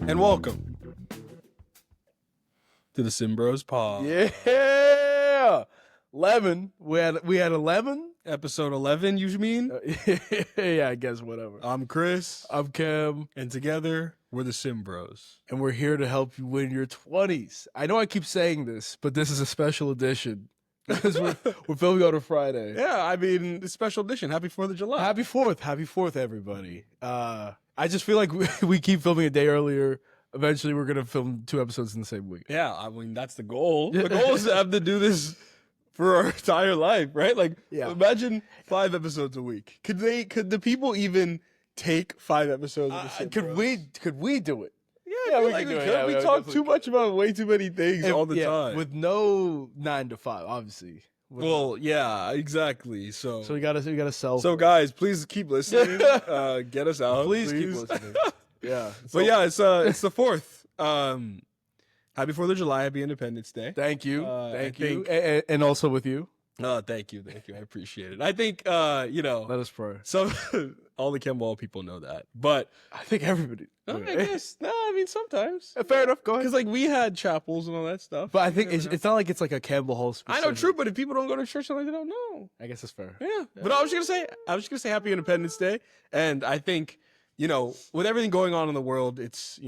And welcome to the Simmbros pod. Yeah, 11. We had 11. Episode 11, you mean? Yeah, I guess whatever. I'm Chris. I'm Cam, And together, we're the Simmbros. and we're here to help you win your 20s. I know I keep saying this, but this is a special edition because we're filming on a Friday. Yeah, I mean, the special edition. Happy 4th of July. Happy 4th, everybody. I just feel like we keep filming a day earlier. Eventually, we're gonna film 2 episodes in the same week. Yeah, I mean, that's the goal. The goal is to have to do this for our entire life, right? Like, Yeah. imagine 5 episodes a week. Could the people even take 5 episodes of the Simmbros? Could we do it? Yeah, we like can do it. could. Yeah, we we talk definitely too much about way too many things all the time. with no 9 to 5, obviously. Well, yeah, exactly. So we gotta sell. So guys, please keep listening. Get us out. Please keep listening. Yeah. But yeah, it's the 4th. Happy 4th of July. Happy Independence Day. Thank you. Thank you. And also with you. Thank you. I appreciate it. I think Let us pray. so all the Kemwall people know that, but I think everybody. I guess no. I mean sometimes. Fair enough. Go ahead. Because like we had chapels and all that stuff. But I think it's not like it's like a Campbell Hall specific. I know, true. But if people don't go to church, like they don't know. I guess it's fair. Yeah. But I was just gonna say Happy Independence Day, and I think with everything going on in the world, it's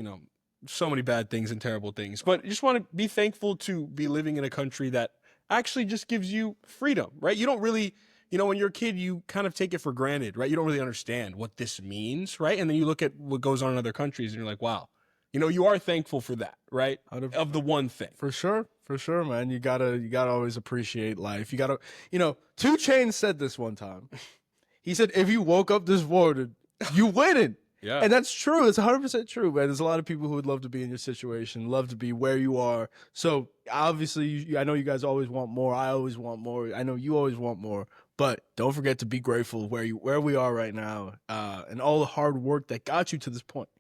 so many bad things and terrible things. But you just want to be thankful to be living in a country that actually just gives you freedom, right? You don't really, when you're a kid, you kind of take it for granted, right? You don't really understand what this means, right? And then you look at what goes on in other countries, and you're like, wow, you are thankful for that, right? Of the one thing. For sure, man. You gotta always appreciate life. You gotta, 2 Chainz said this one time. He said, if you woke up this morning, you winning. Yeah. And that's true. It's 100% true, man. There's a lot of people who would love to be in your situation, love to be where you are. So obviously, I know you guys always want more. I always want more. I know you always want more. But don't forget to be grateful where we are right now, and all the hard work that got you to this point.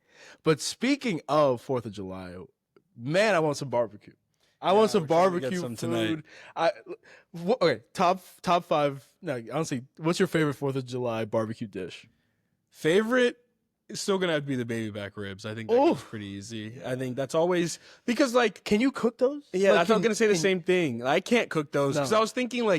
But speaking of 4th of July, man, I want some barbecue. I want some barbecue some food. tonight. Okay, top 5. No, honestly, what's your favorite 4th of July barbecue dish? Favorite? It's still gonna have to be the baby back ribs. I think that's pretty easy. I think that's always because Can you cook those? Yeah, I was gonna say the same thing. I can't cook those because I was thinking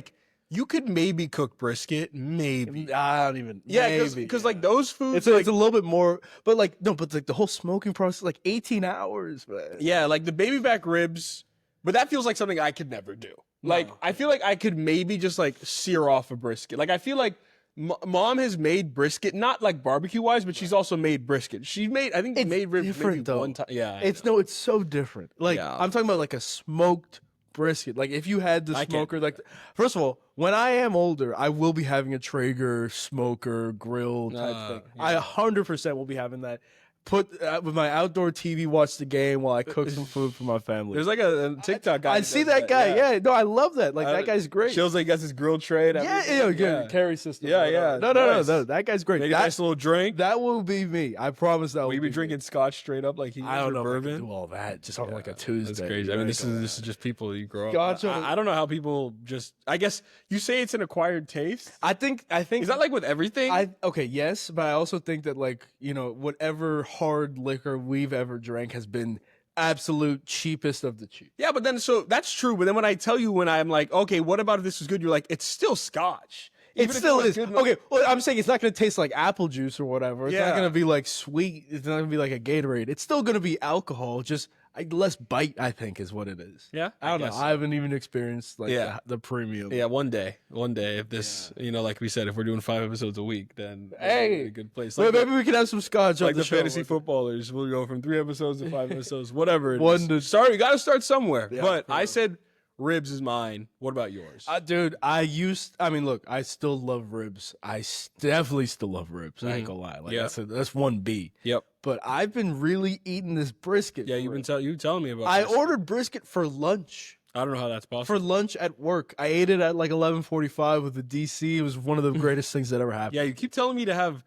you could maybe cook brisket, maybe. I don't even. Yeah, because those foods, it's a little bit more, but the whole smoking process, 18 hours, man. Yeah, like the baby back ribs, but that feels like something I could never do. I feel like I could maybe just sear off a brisket. I feel like Mom has made brisket, not barbecue wise, but she's also made brisket. I think made ribs maybe one time. Yeah, it's so different. I'm talking about a smoked brisket. If you had the smoker, first of all, when I am older, I will be having a Traeger smoker grill type thing. Yeah. I 100% will be having that. Put with my outdoor TV, watch the game while I cook some food for my family. There's a TikTok guy. I see that guy. Yeah, no, I love that. That guy's great. Shows he got his grill tray. Carry system. Yeah. No, that guy's great. Make a nice little drink. That will be me. I promise that will be drinking scotch straight up like he. I don't know bourbon. If I can do all that just on a Tuesday. That's crazy. I mean, this is just people you grow up. Gotcha. I don't know how people just. I guess you say it's an acquired taste. I think is that with everything? Yes, but I also think that whatever hard liquor we've ever drank has been absolute cheapest of the cheap. Yeah, but then so that's true. But then when I tell you, when I'm like, okay, what about if this is good? You're like, it's still scotch. It still is. Okay, well, I'm saying it's not going to taste like apple juice or whatever. It's not going to be sweet. It's not going to be like a Gatorade. It's still going to be alcohol, just less bite, I think, is what it is. Yeah, I don't know. So. I haven't even experienced the premium. Yeah, one day, if this, like we said, if we're doing 5 episodes a week, then a good place. Maybe we can have some scotch. Like the fantasy footballers, we'll go from 3 episodes to 5 episodes, whatever. Sorry, you got to start somewhere. Yeah, but I said ribs is mine. What about yours? Dude, look, I still love ribs. I definitely still love ribs. I ain't gonna lie. That's 1B. Yep. But I've been really eating this brisket. Yeah, you telling me about I ordered brisket for lunch. I don't know how that's possible. For lunch at work. I ate it at 11:45 with the DC. It was one of the greatest things that ever happened. Yeah, you keep telling me to have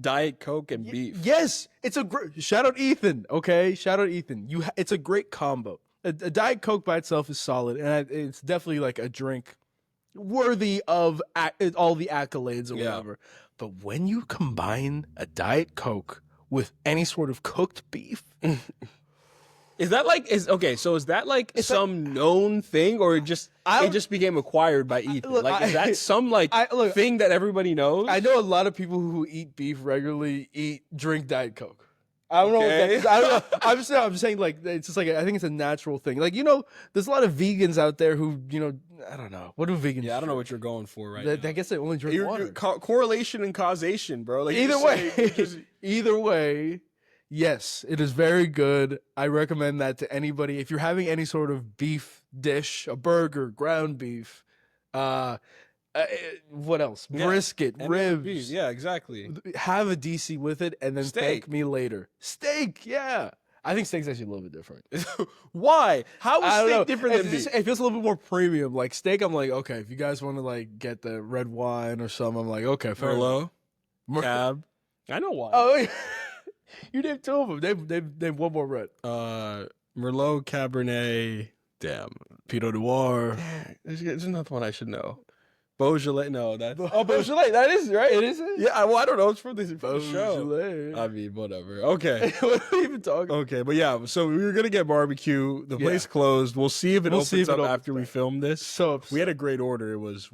Diet Coke and beef. Yes. It's a great... Shout out Ethan, okay? Shout out Ethan. It's a great combo. A Diet Coke by itself is solid, and it's definitely a drink worthy of all the accolades or whatever. But when you combine a Diet Coke with any sort of cooked beef. Is that like So is that like some known thing, or it just became acquired by Ethan? Is that some thing that everybody knows? I know a lot of people who eat beef regularly drink Diet Coke. I don't know what that is. I don't know. I'm saying like it's just like I think it's a natural thing. Like there's a lot of vegans out there who I don't know. What do vegans? Yeah, I don't know what you're going for right now. I guess they only drink water. Correlation and causation, bro. Like either way, yes, it is very good. I recommend that to anybody if you're having any sort of beef dish, a burger, ground beef. What else? Brisket, ribs. Yeah, exactly. Have a DC with it and then thank me later. Steak, yeah. I think steak's actually a little bit different. Why? How is steak different than beef? It feels a little bit more premium. Like steak, I'm like, okay, if you guys want to like get the red wine or something, I'm like, okay, Merlot, Cab. I know why. Oh, yeah. You named two of them. Name one more red. Merlot, Cabernet. Damn. Pinot Noir. There's another one I should know. Beaujolais, no, that's Beaujolais. That is right. It is. Yeah, I don't know. It's from the show. Beaujolais. I mean, whatever. Okay, what are we even talking? Okay, but yeah, so we were gonna get barbecue. The place closed. We'll see if it opens up after we film this. So we had a great order. It was.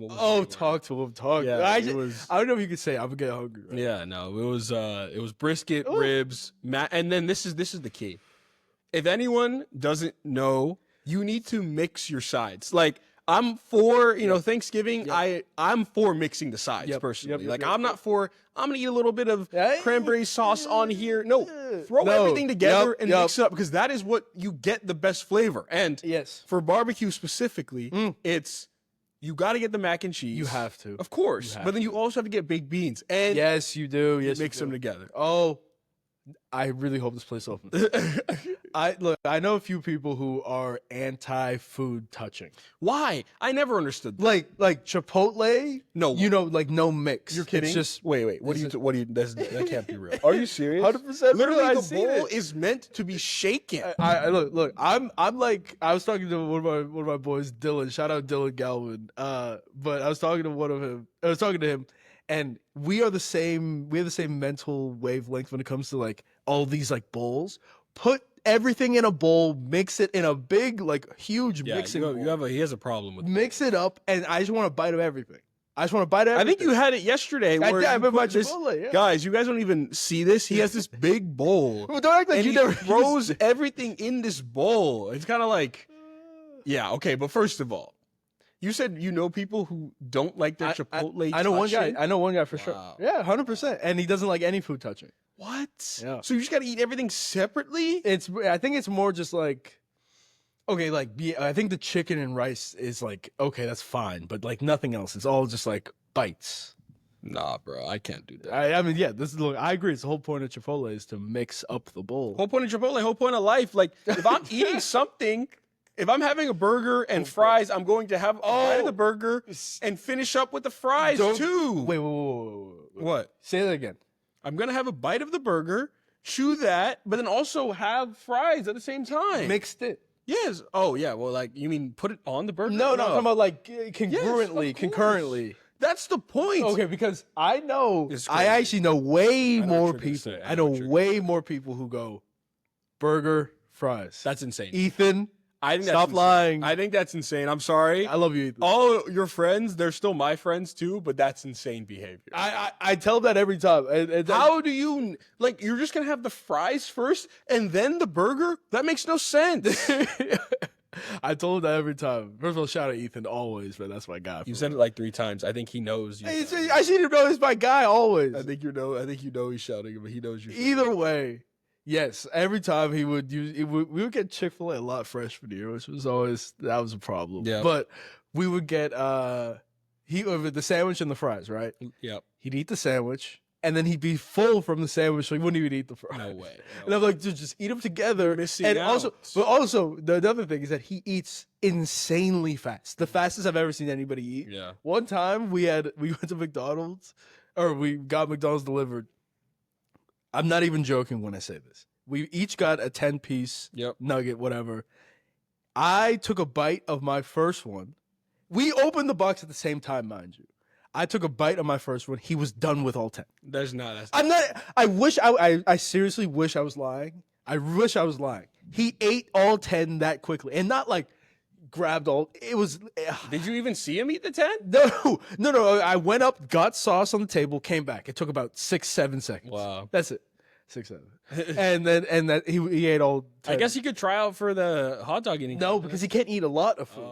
Talk to him. Talk. Yeah, I don't know if you could say I'm gonna get hungry. Right? Yeah, no, it was brisket, ribs, and then this is the key. If anyone doesn't know, you need to mix your sides. Like. I'm for, Thanksgiving. Yep. I'm for mixing the sides personally. I'm not for, I'm going to eat a little bit of cranberry sauce on here. No, throw everything together and mix it up because that is what you get the best flavor. And for barbecue specifically, it's, you got to get the mac and cheese. You have to. Of course. But then you also have to get baked beans. And yes, you do. Yes, mix them together. Oh, I really hope this place opens. I know a few people who are anti-food touching. Why? I never understood that. Like Chipotle? No. like no mix. You're kidding? It's just wait. What do you that can't be real. Are you serious? 100%. Literally, the bowl is meant to be shaken. Look. I'm like I was talking to one of my boys, Dylan. Shout out Dylan Galvin. But I was talking to him. And we have the same mental wavelength when it comes to like all these like bowls. Put everything in a bowl, mix it in a big, like huge mixing bowl. He has a problem with mix it up, and I just want a bite of everything. I think you had it yesterday. Guys, you guys don't even see this. He has this big bowl. Well, don't act like he throws everything in this bowl. It's kind of like, yeah, okay. But first of all, you said people who don't like their Chipotle. I know one guy. I know one guy for sure. Yeah, 100%. And he doesn't like any food touching. What? Yeah. So you just got to eat everything separately? I think it's more just like, okay, like I think the chicken and rice is like, okay, that's fine, but like nothing else. It's all just like bites. Nah, bro, I can't do that. I mean, yeah, I agree. It's the whole point of Chipotle is to mix up the bowl. Whole point of Chipotle, whole point of life. Like if I'm eating something. If I'm having a burger and fries, I'm going to have a bite of the burger and finish up with the fries too. Wait. What? Say that again. I'm going to have a bite of the burger, chew that, but then also have fries at the same time. Mixed it. Yes. Oh, yeah. Well, like, you mean put it on the burger? No, I'm talking about like concurrently. That's the point. Okay, because I actually know way more people. I know way more people who go burger, fries. That's insane. Ethan. Stop lying. I think that's insane. I'm sorry. I love you, Ethan. All your friends, they're still my friends too, but that's insane behavior. I tell them that every time. How do you, like, you're just going to have the fries first and then the burger? That makes no sense. I told him that every time. First of all, shout out Ethan always, man. That's my guy. You said it like 3 times. I think he knows you. I should know he's my guy always. I think you know he's shouting, but he knows you. Either way. Yes, every time we would get Chick-fil-A a lot freshman year, which was that was a problem. Yeah. But we would get the sandwich and the fries, right? Yep. He'd eat the sandwich, and then he'd be full from the sandwich, so he wouldn't even eat the fries. No way. And I'm like, dude, just eat them together. Missing out. Also, the other thing is that he eats insanely fast. The fastest I've ever seen anybody eat. Yeah. One time we went to McDonald's, or we got McDonald's delivered. I'm not even joking when I say this. We each got a 10-piece nugget, whatever. I took a bite of my first one. We opened the box at the same time, mind you. I took a bite of my first one. He was done with all 10. There's not. That's I'm not. I wish. I seriously wish I was lying. I wish I was lying. He ate all 10 that quickly, and not like grabbed all. It was. Did you even see him eat the 10? No. I went up, got sauce on the table, came back. It took about 6-7 seconds. Wow. That's it. 6-7. and then he ate all 10. I guess he could try out for the hot dog eating. No, because he can't eat a lot of food.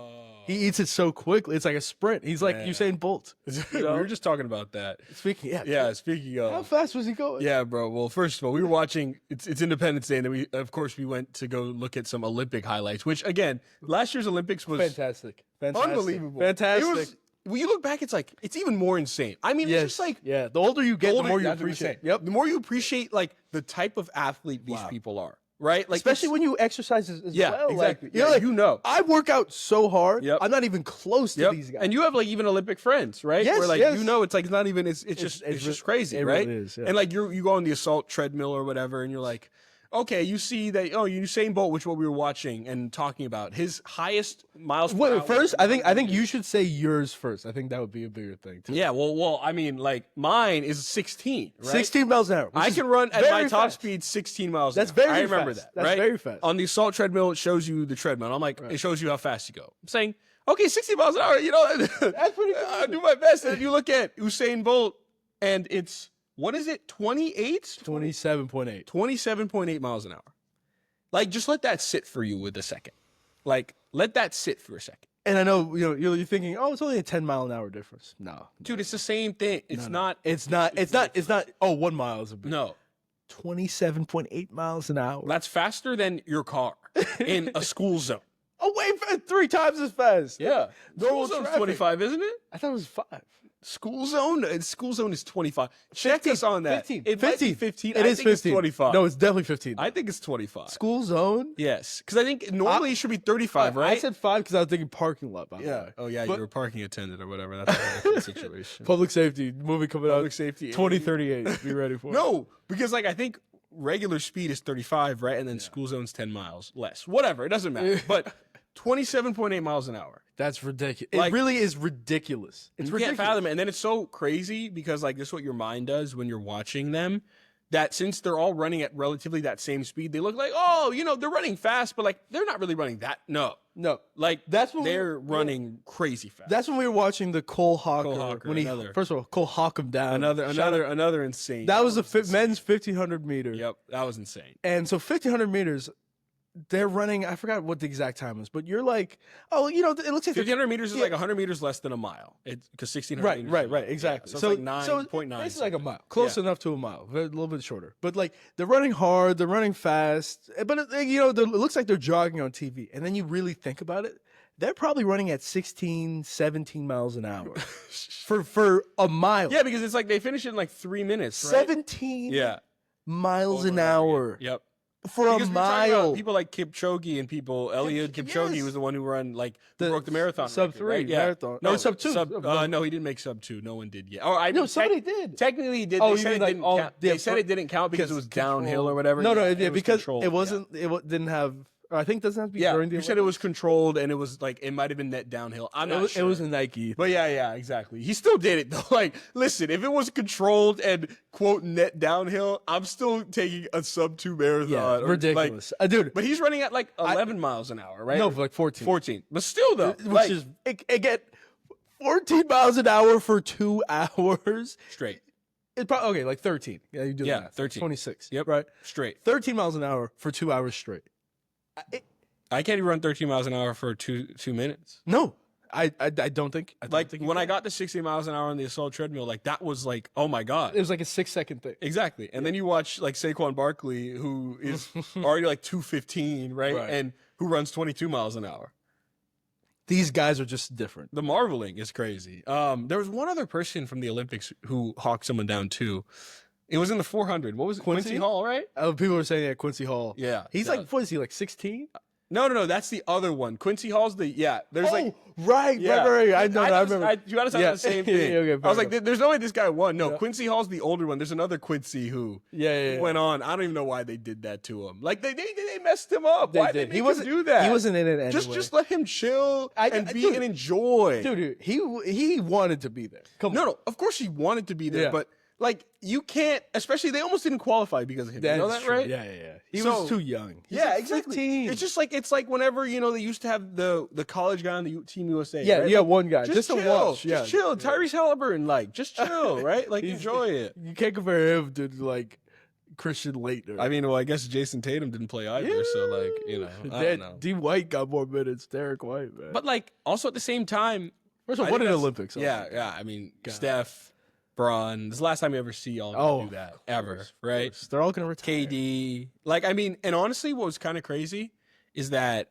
He eats it so quickly. It's like a sprint. He's like Usain Bolt. We were just talking about that. Speaking of. How fast was he going? Yeah, bro. Well, first of all, we were watching. It's Independence Day, and then we went to go look at some Olympic highlights. Which again, last year's Olympics was fantastic. Unbelievable, fantastic. When you look back, it's like it's even more insane. I mean, it's just like the older you get, the more you appreciate. Yep, the more you appreciate like the type of athlete these people are. Right, like especially when you exercise as well. Exactly. Like, you know, I work out so hard. Yep. I'm not even close to these guys. And you have like even Olympic friends, right? Yes, where like yes. you know, it's like it's not even. It's just crazy, it right? really is, yeah. And like you go on the assault treadmill or whatever, and you're like, okay, you see that Usain Bolt, which what we were watching and talking about, his highest miles. Per hour first, I think you should say yours first. I think that would be a bigger thing too. Yeah, well, I mean, like mine is 16, right? 16 miles an hour. I can run at my top speed 16 miles an hour. That's very fast. I remember that. That's right? very fast. On the assault treadmill, it shows you the treadmill. And I'm like, it shows you how fast you go. I'm saying, okay, 60 miles an hour. You know, that's pretty good. I do my best. And you look at Usain Bolt, and it's what is it? 27.8. 27.8 miles an hour. Like, just let that sit for you with a second. Like, let that sit for a second. And I know you're thinking, oh, it's only a 10-mile-an-hour difference. No, dude, it's the same thing. It's not. It's not. Oh, 1 mile is a bit. No, 27.8 miles an hour. That's faster than your car in a school zone. Oh, wait, 3 times as fast. Yeah, normal school zone's traffic. 25, isn't it? I thought it was 5. School zone is 25. Check us on that. 15. It 15. might be 15. It is 15. It's 25. No, it's definitely 15. I think it's 25. School zone? Yes, because I think normally it should be 35, right? I said 5 because I was thinking parking lot. Yeah. Oh yeah, you were parking attendant or whatever. That's a different situation. Public safety movie coming out. Public safety 2038. Be ready for it. No, because like I think regular speed is 35, right? And then school zone's 10 miles less. Whatever, it doesn't matter. But 27.8 miles an hour. That's ridiculous. Like, it really is ridiculous. It's ridiculous. Can't fathom it. And then it's so crazy because like this is what your mind does when you're watching them. That since they're all running at relatively that same speed, they look like, they're running fast, but like they're not really running that. No. Like that's when they're running crazy fast. That's when we were watching the Cole Hawker. When first of all, Cole hawked him down. Another insane. That was the men's 1500 meter. Yep, that was insane. And so 1500 meters. They're running, I forgot what the exact time is, but you're like, it looks like 1,500 meters is like 100 meters less than a mile. It's because 1,600 meters. Right, exactly. Yeah, so it's like 9.9. It's like a mile, close enough to a mile, a little bit shorter. But like they're running hard, they're running fast, but it looks like they're jogging on TV. And then you really think about it, they're probably running at 16, 17 miles an hour for a mile. Yeah, because it's like they finish in like 3 minutes. Right? 17 miles an hour. Yep. For a mile. People like Kipchoge and people. Eliud Kipchoge was the one who broke the marathon. Sub 3 marathon. No, sub 2. No, he didn't make sub 2. No one did yet. No, somebody did. Technically, he did. Oh, they said it didn't count. They said it didn't count because it was downhill or whatever. No, because it wasn't. It didn't have. I think it doesn't have to be during the. You said it was controlled and it was like it might have been net downhill. I'm not sure. It was a Nike. But yeah, exactly. He still did it though. Like, listen, if it was controlled and quote net downhill, I'm still taking a sub 2 marathon. Yeah, ridiculous, dude. But he's running at like 11 miles an hour, right? No, for like 14. 14. But still though, which is again 14 miles an hour for 2 hours straight. It's probably okay, like 13. Yeah, you do that. Yeah, 13. 26. Yep, right. Straight. 13 miles an hour for 2 hours straight. I can't even run 13 miles an hour for two minutes. No, I don't think. When I got to 60 miles an hour on the assault treadmill, like that was like, oh my god, it was like a 6-second thing. Exactly. And then you watch like Saquon Barkley, who is already like 215, right? And who runs 22 miles an hour. These guys are just different. The marveling is crazy. There was one other person from the Olympics who hawked someone down too. It was in the 400. What was it? Quincy Hall, right? People were saying Quincy Hall. Yeah. He's like, what is he, like 16? No. That's the other one. Quincy Hall's the There's like right. I know. I remember. You got us out the same thing. Okay, I was like, there's no way this guy won. No, Yeah. Quincy Hall's the older one. There's another Quincy who went on. I don't even know why they did that to him. Like they messed him up. Why did they make him do that? He wasn't in it anyway. Just let him chill and enjoy. Dude, he wanted to be there. Come on. No. Of course he wanted to be there, Yeah. but like you can't. Especially they almost didn't qualify because of him. You know that, true. right? Yeah. He was too young. He's like exactly. 15. It's like whenever they used to have the college guy on the Team USA. Yeah, right? yeah, Like, one guy just to chill, watch. Yeah, just chill. Tyrese Halliburton, like just chill, right? Like enjoy it. You can't compare him to like Christian Laettner. I mean, well, I guess Jason Tatum didn't play either, so like I don't know. D. White got more minutes. Derek White, man. But like also at the same time, first of all, I what think an that's- Olympics? Yeah. I mean, Steph, Bron. This is the last time you ever see all of them do that ever, right? They're all gonna retire. KD. Like, I mean, and honestly, what was kind of crazy is that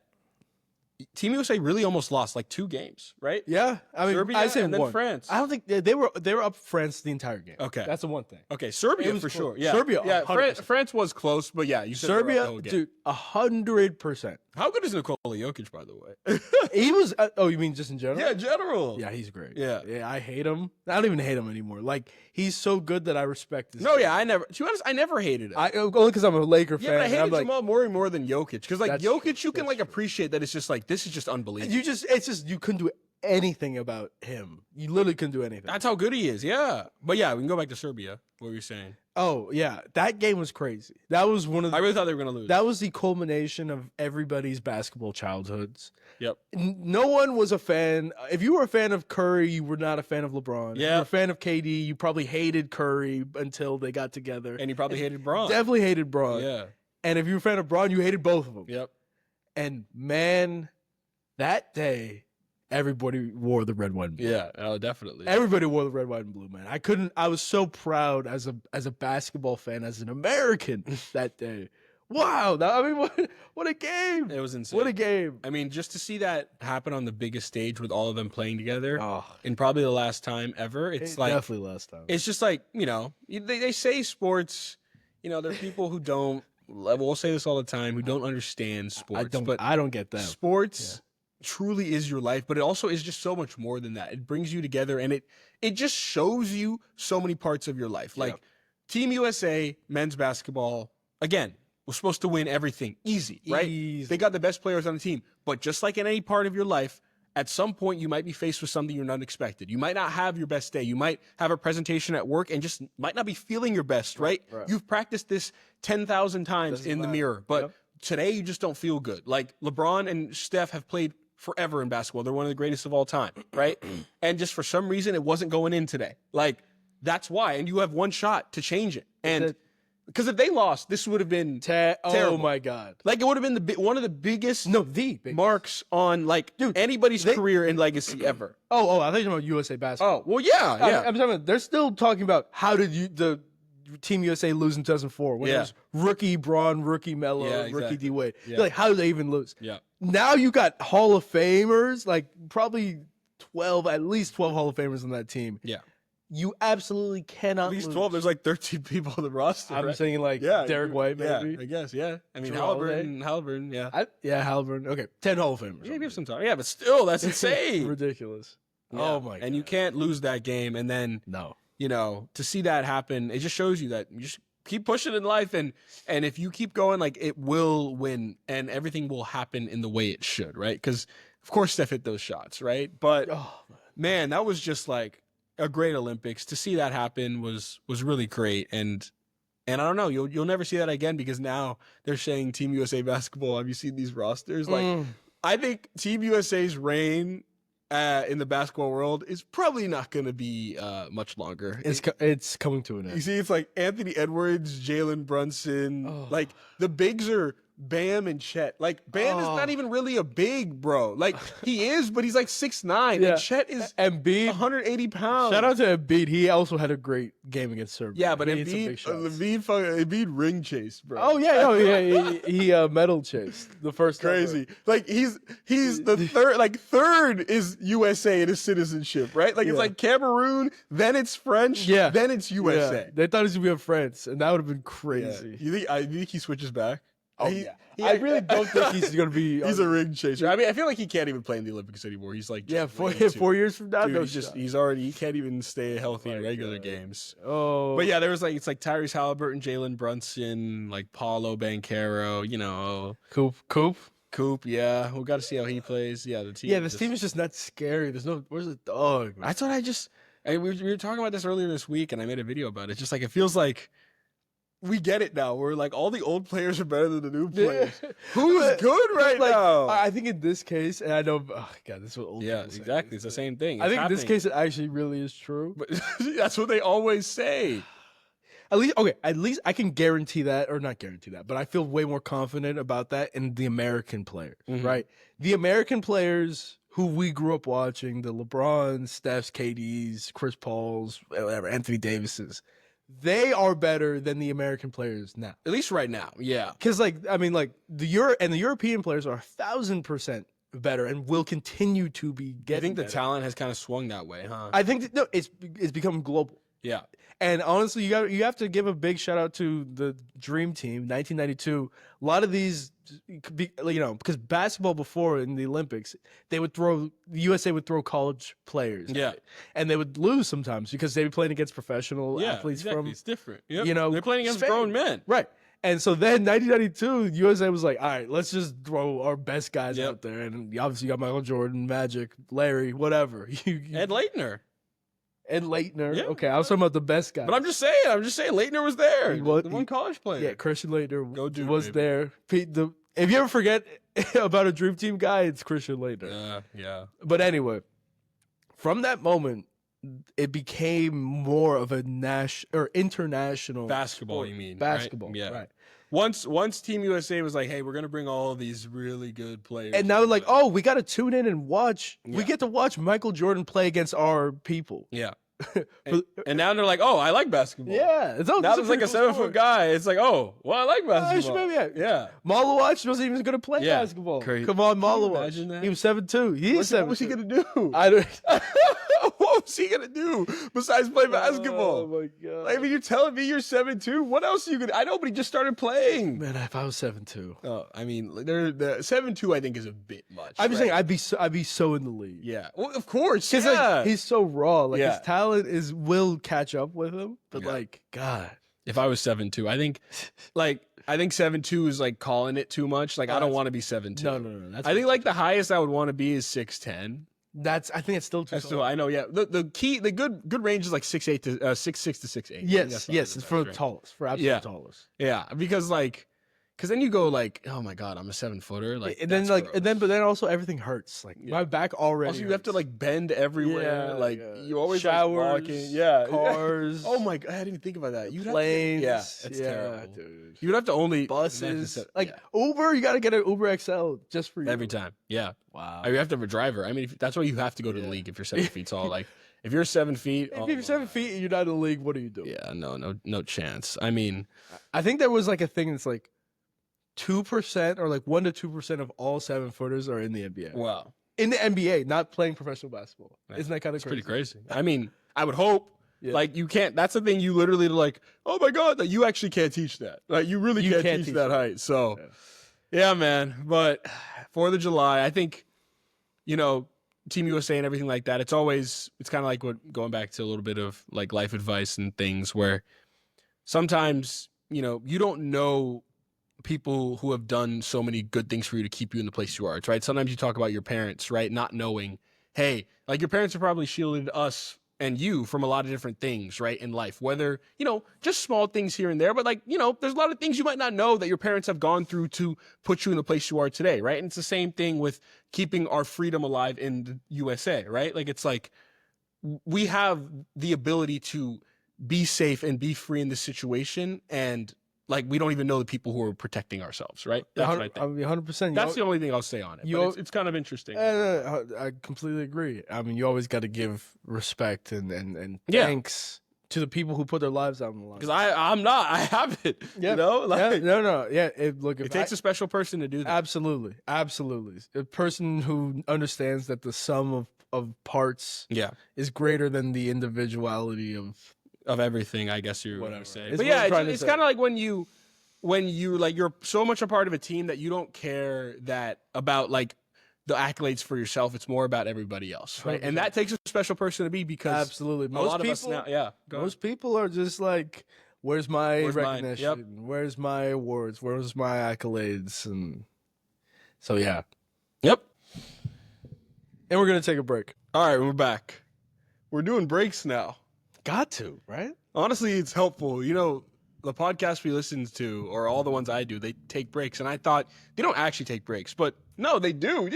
Team USA really almost lost like 2 games, right? Yeah, I mean, Serbia I say and then one. France. I don't think they were up France the entire game. Okay. that's the one thing. Okay, Serbia It was for close. sure. Yeah, Serbia, Yeah, 100%. France was close, but yeah, you said they were up the Serbia, whole game. dude, 100%. How good is Nikola Jokic, by the way? He was. Oh, you mean just in general? Yeah, general. Yeah, he's great. Yeah. I hate him. I don't even hate him anymore. Like he's so good that I respect his. No, yeah, to be honest, I never hated him. only because I'm a Laker fan. Yeah, but I and hated I'm like, Jamal Murray more than Jokic because, like, That's Jokic, you can That's like true. appreciate that it's just like this is just unbelievable. it's just you couldn't do anything about him. You literally couldn't do anything. That's how good he is. Yeah, but yeah, we can go back to Serbia. What were you saying? Oh yeah, that game was crazy. That was one of I the, really thought they were gonna lose. that was the culmination of everybody's basketball childhoods. Yep. No one was a fan. If you were a fan of Curry, you were not a fan of LeBron. If you Yeah. were a fan of KD, you probably hated Curry until they got together. And he probably hated Braun. Definitely hated Braun. Yeah. And if you were a fan of Braun, you hated both of them. Yep. And man, that day, everybody wore the red, white, and blue. Yeah. Oh, definitely. Everybody wore the red, white, and blue, man. I was so proud as a basketball fan, as an American that day. Wow. What a game. It was insane. What a game. I mean, just to see that happen on the biggest stage with all of them playing together, Oh, and probably the last time ever. It's like definitely last time. it's just like they say sports. There are people who don't. We'll say this all the time who don't understand sports. I don't get that. Sports truly is your life, but it also is just so much more than that. It brings you together, and it just shows you so many parts of your life. Like Team USA men's basketball again was supposed to win everything easy, right? Easy. They got the best players on the team, but just like in any part of your life, at some point you might be faced with something you're not expected. You might not have your best day. You might have a presentation at work and just might not be feeling your best, right? You've practiced this 10,000 times in the mirror, but today you just don't feel good. Like LeBron and Steph have played forever in basketball. They're one of the greatest of all time, right? And just for some reason it wasn't going in today. Like that's why. And you have one shot to change it. And because if they lost, this would have been Oh terrible. my God. Like it would have been one of the biggest The big. marks on like anybody's career and legacy ever. Oh, I think you're talking about USA basketball. Oh, well, yeah. I'm talking about, they're still talking about how did the Team USA lose in 2004 when it was rookie Braun, rookie Melo, exactly. rookie D Wade. Yeah. Like, how did they even lose? Yeah. Now you got Hall of Famers, like probably at least 12 Hall of Famers on that team. Yeah. You absolutely cannot At least lose. 12. There's like 13 people on the roster. I'm right? saying like Derek White, maybe. Yeah, I guess, yeah. I mean, Drew Halliburton, yeah. Halliburton. Okay, 10 Hall of Famers. Maybe you have some time. Yeah, but still, that's insane. Ridiculous. Yeah. Oh my God. And you can't lose that game. And then, No. to see that happen, it just shows you that you just keep pushing in life. And if you keep going, like it will win and everything will happen in the way it should, right? Because, of course, Steph hit those shots, right? But, man, that was just like a great Olympics. To see that happen was really great. And I don't know, you'll never see that again because now they're saying Team USA basketball. Have you seen these rosters? Like, I think Team USA's reign in the basketball world is probably not going to be much longer. It's coming to an You end. see, it's like Anthony Edwards, Jalen Brunson. Like the bigs are Bam and Chet. Like Bam is not even really a big, bro. Like he is, but he's like 6'9". Yeah. And Chet is Embiid. 180 pounds. Shout out to Embiid. He also had a great game against Serbia. Yeah, but He hit some big shots. Embiid ring chase, bro. Oh yeah, he medal chased the first time. Crazy. Like he's the third. Like third is USA in his citizenship, right? Like it's like Cameroon, then it's French, then it's USA. Yeah. They thought he was gonna be in France, and that would have been Yeah. crazy. You think he switches back? Oh, He- yeah. he- I really don't think he's going to be. He's a ring chaser. I mean, I feel like he can't even play in the Olympics anymore. He's like, Yeah, just way too- 4 years from now, Dude, no he's just shot. he's already he can't even stay healthy in my regular God. games. Oh, But yeah, there was like it's like Tyrese Halliburton, Jalen Brunson, like Paulo Banchero, Coop. Yeah, we got to see how he plays. Yeah, the team. Yeah, this team is just not scary. There's no. Where's the dog? Man? That's what we were talking about this earlier this week, and I made a video about it. Just like it feels like we get it now. We're like all the old players are better than the new players. Who's good right Like, now? I think in this case, and I know, oh God, this is what old Yeah, people say. exactly. It's the same thing. I It's think in this happening. case, it actually really is true. But that's what they always say. At least I can guarantee that, or not guarantee that, but I feel way more confident about that in the American players, Mhm. right? The American players who we grew up watching, the LeBrons, Stephs, KDs, Chris Pauls, whatever, Anthony Davises, they are better than the American players now. At least right now. Yeah. Because, like, I mean, like the European players are 1,000% better and will continue to be I getting. think the better. talent has kind of swung that way, huh? I think no, it's become global. Yeah. And honestly, you have to give a big shout out to the Dream Team, 1992. A lot of these, because basketball before in the Olympics, the USA would throw college players, Yeah. and they would lose sometimes because they'd be playing against professional Yeah. athletes Exactly. It's different. Yep. They're playing against Spain. grown men. Right. And so then 1992, USA was like, all right, let's just throw our best guys Yep. out there. And obviously you got Michael Jordan, Magic, Larry, whatever. Ed Leitner. Ed Leitner. Yeah. Okay, I was talking about the best guys. But I'm just saying, Leitner was there. He was- the one college player. Yeah, Christian Leitner Go Duke, was baby. there. If you ever forget about a Dream Team guy, it's Christian Leitner. Yeah. But anyway, from that moment, it became more of a international Basketball, sport. you mean? Basketball, Right? Yeah. right. Once Team USA was like, hey, we're gonna bring all these really good players. And now, like, oh, we got to tune in and watch. Yeah. We get to watch Michael Jordan play against our people. Yeah. And now they're like, oh, I like basketball. Yeah, it's Now there's like a 7-foot guy. It's like, oh, well, I like basketball. Yeah. Malawach wasn't even going to play Yeah. basketball. Crazy. Come on, Can you Malawach. imagine that? He was 7'2". He is 7'2". What was he gonna do? I don't. What was he gonna do besides play Oh basketball? my god. I mean, you're telling me you're 7'2"? What else are you gonna? I know, but he just started playing. Man, if I was 7'2". Oh, I mean, the 7'2" I think is a bit much. I'm just right? saying I'd be so in the league. Yeah. Well, of course. Because Yeah. like he's so raw. Like Yeah. his talent will catch up with him. But Yeah. like, God. If I was 7'2", I think 7'2" is like calling it too much. Like I don't want to be 7'2". No. That's I think like the highest I would want to be is 6'10". I think it's still too. That's still, I know. Yeah. The good range is like 6'8" to 6'6" to 6'8". Yes, it's for the tallest, for absolute Yeah. tallest. Yeah, because then you go like, oh my god, I'm a 7-footer. Like, And then that's gross. but then also everything hurts. Like Yeah. my back already. Also, you have to hurts. like bend everywhere. Yeah, like yeah. you always Showers, like, walking. Yeah, cars. Oh my god, I didn't even think about that. You'd have to- planes. yeah, it's yeah, terrible. dude. You would have to only Buses. Yeah, Like Uber, you got to get an Uber XL just for you. every time. Yeah, Wow. you have to have a driver. I mean, that's why you have to go to the Yeah. league if you're 7 feet tall. Like if you're 7 feet, If you're 7 feet and you're not in the league, what are you doing? yeah, no chance. I mean, I think there was like a thing that's like 2% or like 1 to 2% of all 7-footers are in the NBA. wow, In the NBA, not playing professional basketball. Yeah. Isn't that kind of it's crazy? pretty crazy. I mean, I would hope. Yeah. Like you can't. That's the thing. You literally like, oh my god, that you actually can't teach that. Like you really You can't, can't teach teach that it. height. So, Yeah. yeah, man. But 4th of July, I think, Team USA and everything like that. It's kind of like going back to a little bit of like life advice and things where sometimes you don't know people who have done so many good things for you to keep you in the place you are. Right? Sometimes you talk about your parents, right? Not knowing, hey, like your parents have probably shielded us and you from a lot of different things, right, in life, whether, just small things here and there, but like, there's a lot of things you might not know that your parents have gone through to put you in the place you are today, right? And it's the same thing with keeping our freedom alive in the USA, right? Like, it's like we have the ability to be safe and be free in this situation, and like we don't even know the people who are protecting ourselves, right? That's what I think. I mean, 100%. That's the only thing I'll say on it. But it's kind of interesting. I completely agree. I mean, you always got to give respect and Yeah. thanks to the people who put their lives out on the line. Because I haven't, Yeah. like Yeah, look, it takes a special person to do that. absolutely. A person who understands that the sum of parts Yeah. is greater than the individuality of. Of everything, I guess you would Whatever. say. It's But what I'm yeah, trying to it's say. kind of like when you when you're so much a part of a team that you don't care about like the accolades for yourself. It's more about everybody else, right? 100%. And that takes a special person to be because Absolutely. a lot of us now, Most people are just like, where's my Where's mine? recognition? Yep. Where's my awards? Where's my accolades? And so, yeah. Yep. And we're going to take a break. All right, we're back. We're doing breaks now. Got to, right? Honestly, it's helpful. You know, the podcasts we listen to, or all the ones I do, they take breaks. And I thought they don't actually take breaks, but no, they do.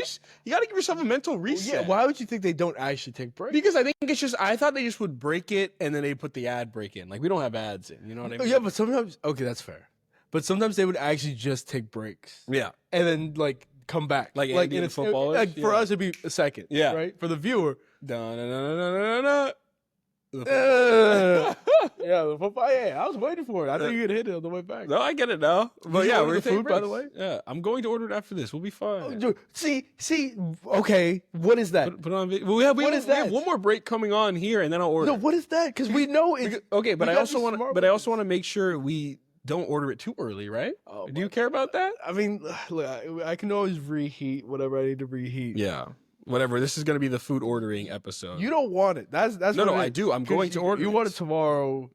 You got to give yourself a mental reset. Yeah, why would you think they don't actually take breaks? Because I think I thought they just would break it and then they put the ad break in. Like, we don't have ads in, you know what I mean? Yeah, but sometimes, okay, that's fair. But sometimes they would actually just take breaks. Yeah. And then, like, come back. Like Andy in the footballers? Like, for Yeah. us, it'd be a second. Yeah. Right? For the viewer. Da-na-na-na-na-na-na. Yeah, the football. Yeah, I was waiting for it. I thought you could hit it on the way back. No, I get it now. But you yeah, order we're the taking food, by the breaks. way? Yeah, I'm going to order it after this. We'll be fine. Dude, see, okay, what is that? Put on video. We have that? one more break coming on here, and then I'll order. No, what is that? Because we know it's Okay, but we I gotta also be want smart to. But with I also this. want to make sure we don't order it too early, right? Oh, Do you care about that? I mean, look, I can always reheat whatever I need to reheat. Yeah. Whatever. This is going to be the food ordering episode. You don't want it. That's No, what it I is. do. I'm 'Cause going to order You it. want it tomorrow.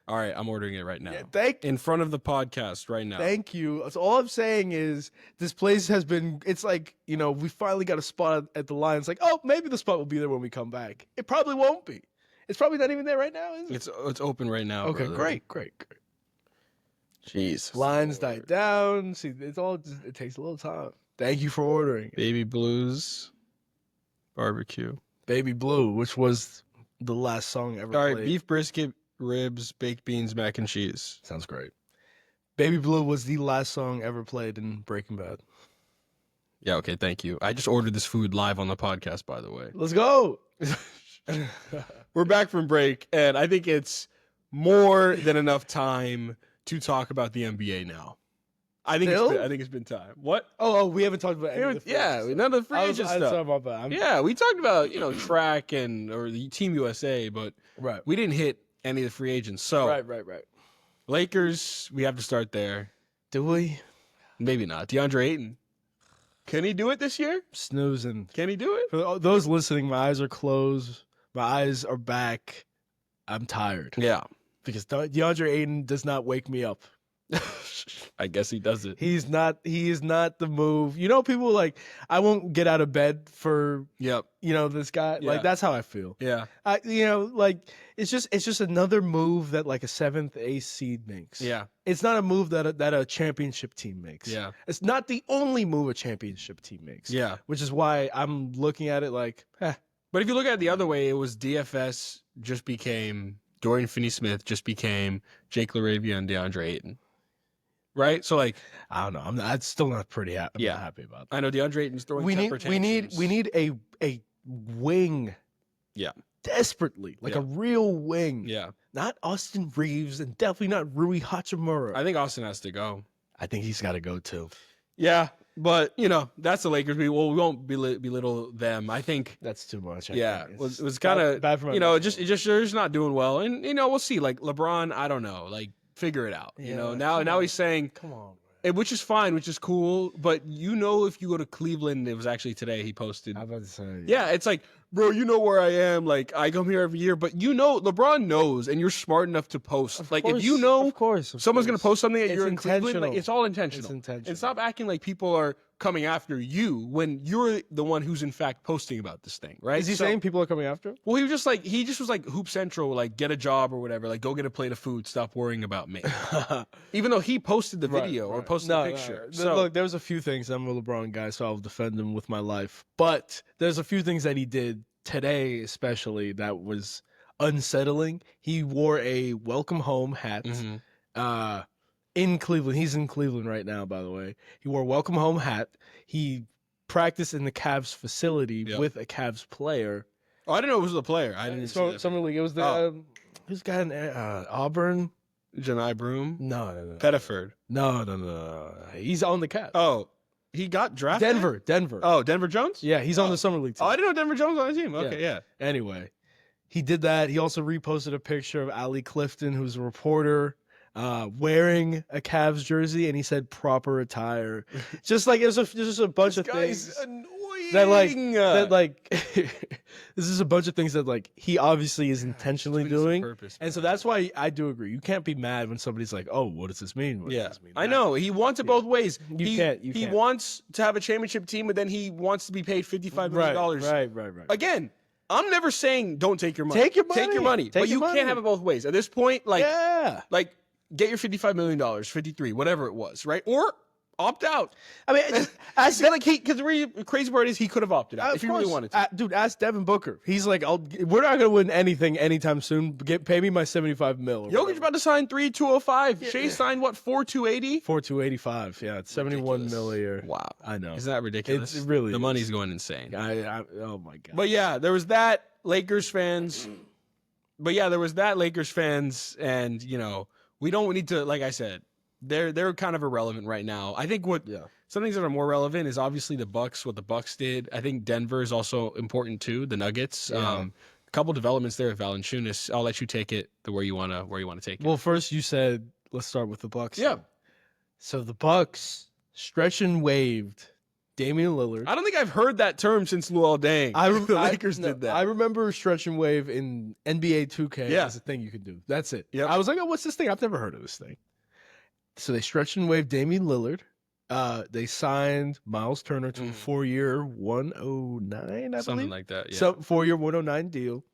All right, I'm ordering it right now. Yeah, In front of the podcast right now. Thank you. So all I'm saying is this place has been, it's like, we finally got a spot at the line. It's like, oh, maybe the spot will be there when we come back. It probably won't be. It's probably not even there right now, is it? It's open right now. Okay, brother. great. Jesus. Lines Lord. died down. See, it takes a little time. Thank you for ordering. Baby Blues barbecue. Baby Blue, which was the last song ever All right, played. beef brisket, ribs, baked beans, mac and cheese. Sounds great. Baby Blue was the last song ever played in Breaking Bad. Yeah, okay, thank you. I just ordered this food live on the podcast, by the way. Let's go. We're back from break, and I think it's more than enough time to talk about the NBA now. I think it's been time. What? Oh, we haven't talked about any of the free agent stuff. none of the free agent I stuff. thought about that. Yeah, we talked about track or the Team USA, but Right. we didn't hit any of the free agents. So Right. Lakers, we have to start there. Do we? Maybe not. DeAndre Ayton, can he do it this year? Snoozing. Can he do it? For those listening, my eyes are closed. My eyes are back. I'm tired. Yeah, Because DeAndre Ayton does not wake me up. I guess he does it. He is not the move. People like, I won't get out of bed for, Yep. this guy. Yeah. Like, that's how I feel. Yeah. It's just another move that like a 7th ace seed makes. Yeah. It's not a move that a championship team makes. Yeah. It's not the only move a championship team makes. Yeah. Which is why I'm looking at it like, But if you look at it the other way, it was DFS just became Dorian Finney-Smith just became Jake LaRavia and DeAndre Ayton. Right? So like, I don't know. I'm still not pretty happy. I'm Yeah. not happy about that. I know DeAndre Ayton's throwing temper tantrums. We need a wing. Yeah. Desperately. Like Yeah. a real wing. Yeah. Not Austin Reeves and definitely not Rui Hachimura. I think Austin has to go. I think he's got to go too. Yeah. But, that's the Lakers. We won't belittle them. I think, That's too much. I yeah, think. it was kind of, bad for my just they're just not doing well. And, we'll see. Like LeBron, I don't know. Like, figure it out. Yeah, Now come on. he's saying, Come on. which is fine, which is cool. But if you go to Cleveland, it was actually today he posted. I'm about to say. Yeah, it's like, bro, you know where I am. Like, I come here every year, but LeBron knows, and you're smart enough to post. Of Like, course, if you know of course, someone's going to post something that It's you're in Cleveland, like, intentional. it's all intentional. It's intentional. And stop acting like people are coming after you when you're the one who's in fact posting about this thing, right? Is he saying people are coming after him? Well, he just was like Hoop Central, like get a job or whatever, like go get a plate of food, stop worrying about me. Even though he posted the video or posted the picture. So Look, there's a few things. I'm a LeBron guy, so I'll defend him with my life. But there's a few things that he did today, especially, that was unsettling. He wore a welcome home hat. Mhm. In Cleveland. He's in Cleveland right now, by the way. He wore a welcome home hat. He practiced in the Cavs facility Yep. with a Cavs player. Oh, I didn't know it was a player. I didn't see that. Summer League. It was the who's got an Auburn? Janai Broom, No. Pettiford. No. He's on the Cavs. Oh, he got drafted. Denver. Oh, Denver Jones. Yeah, he's on the Summer League team. Oh, I didn't know Denver Jones was on the team. Okay, yeah. Anyway, he did that. He also reposted a picture of Allie Clifton, who's a reporter. wearing a Cavs jersey, and he said proper attire. Just like there's just a bunch of things annoying. that this is a bunch of things that like he obviously is intentionally doing. Purpose, and so that's why I do agree. You can't be mad when somebody's like, "Oh, what does this mean?" What does this mean? I know he wants it both ways. You can't. He wants to have a championship team, but then he wants to be paid $55 million. Right. Again, I'm never saying don't take your money. Take your money. But you can't have it both ways. At this point, like get your $55 million, 53, whatever it was, right? Or opt out. I mean, because the crazy part is he could have opted out if he really wanted to. Dude, ask Devin Booker. He's like, we're not going to win anything anytime soon. Pay me my $75 million. Jokic about to sign 3,205. Shea signed what, 4,280? 4,285. Yeah, it's $71 million a year. Wow, I know. Isn't that ridiculous? It's really the money's going insane. Oh my god. But yeah, there was that Lakers fans. And we don't need to. Like I said, they're kind of irrelevant right now. I think some things that are more relevant is obviously what the Bucks did. I think Denver is also important too. The Nuggets. A couple developments there with Valanciunas. I'll let you take it where you want to take it. Well, first you said let's start with the Bucks. Yeah. So the Bucks stretch and waved Damian Lillard. I don't think I've heard that term since Luol Deng. The Lakers did that. I remember stretch and wave in NBA 2K as a thing you could do. That's it. Yep. I was like, oh, what's this thing? I've never heard of this thing. So they stretched and waved Damian Lillard. They signed Miles Turner to a 4-year, 109, I believe. Something like that, yeah. So 4-year, 109 deal.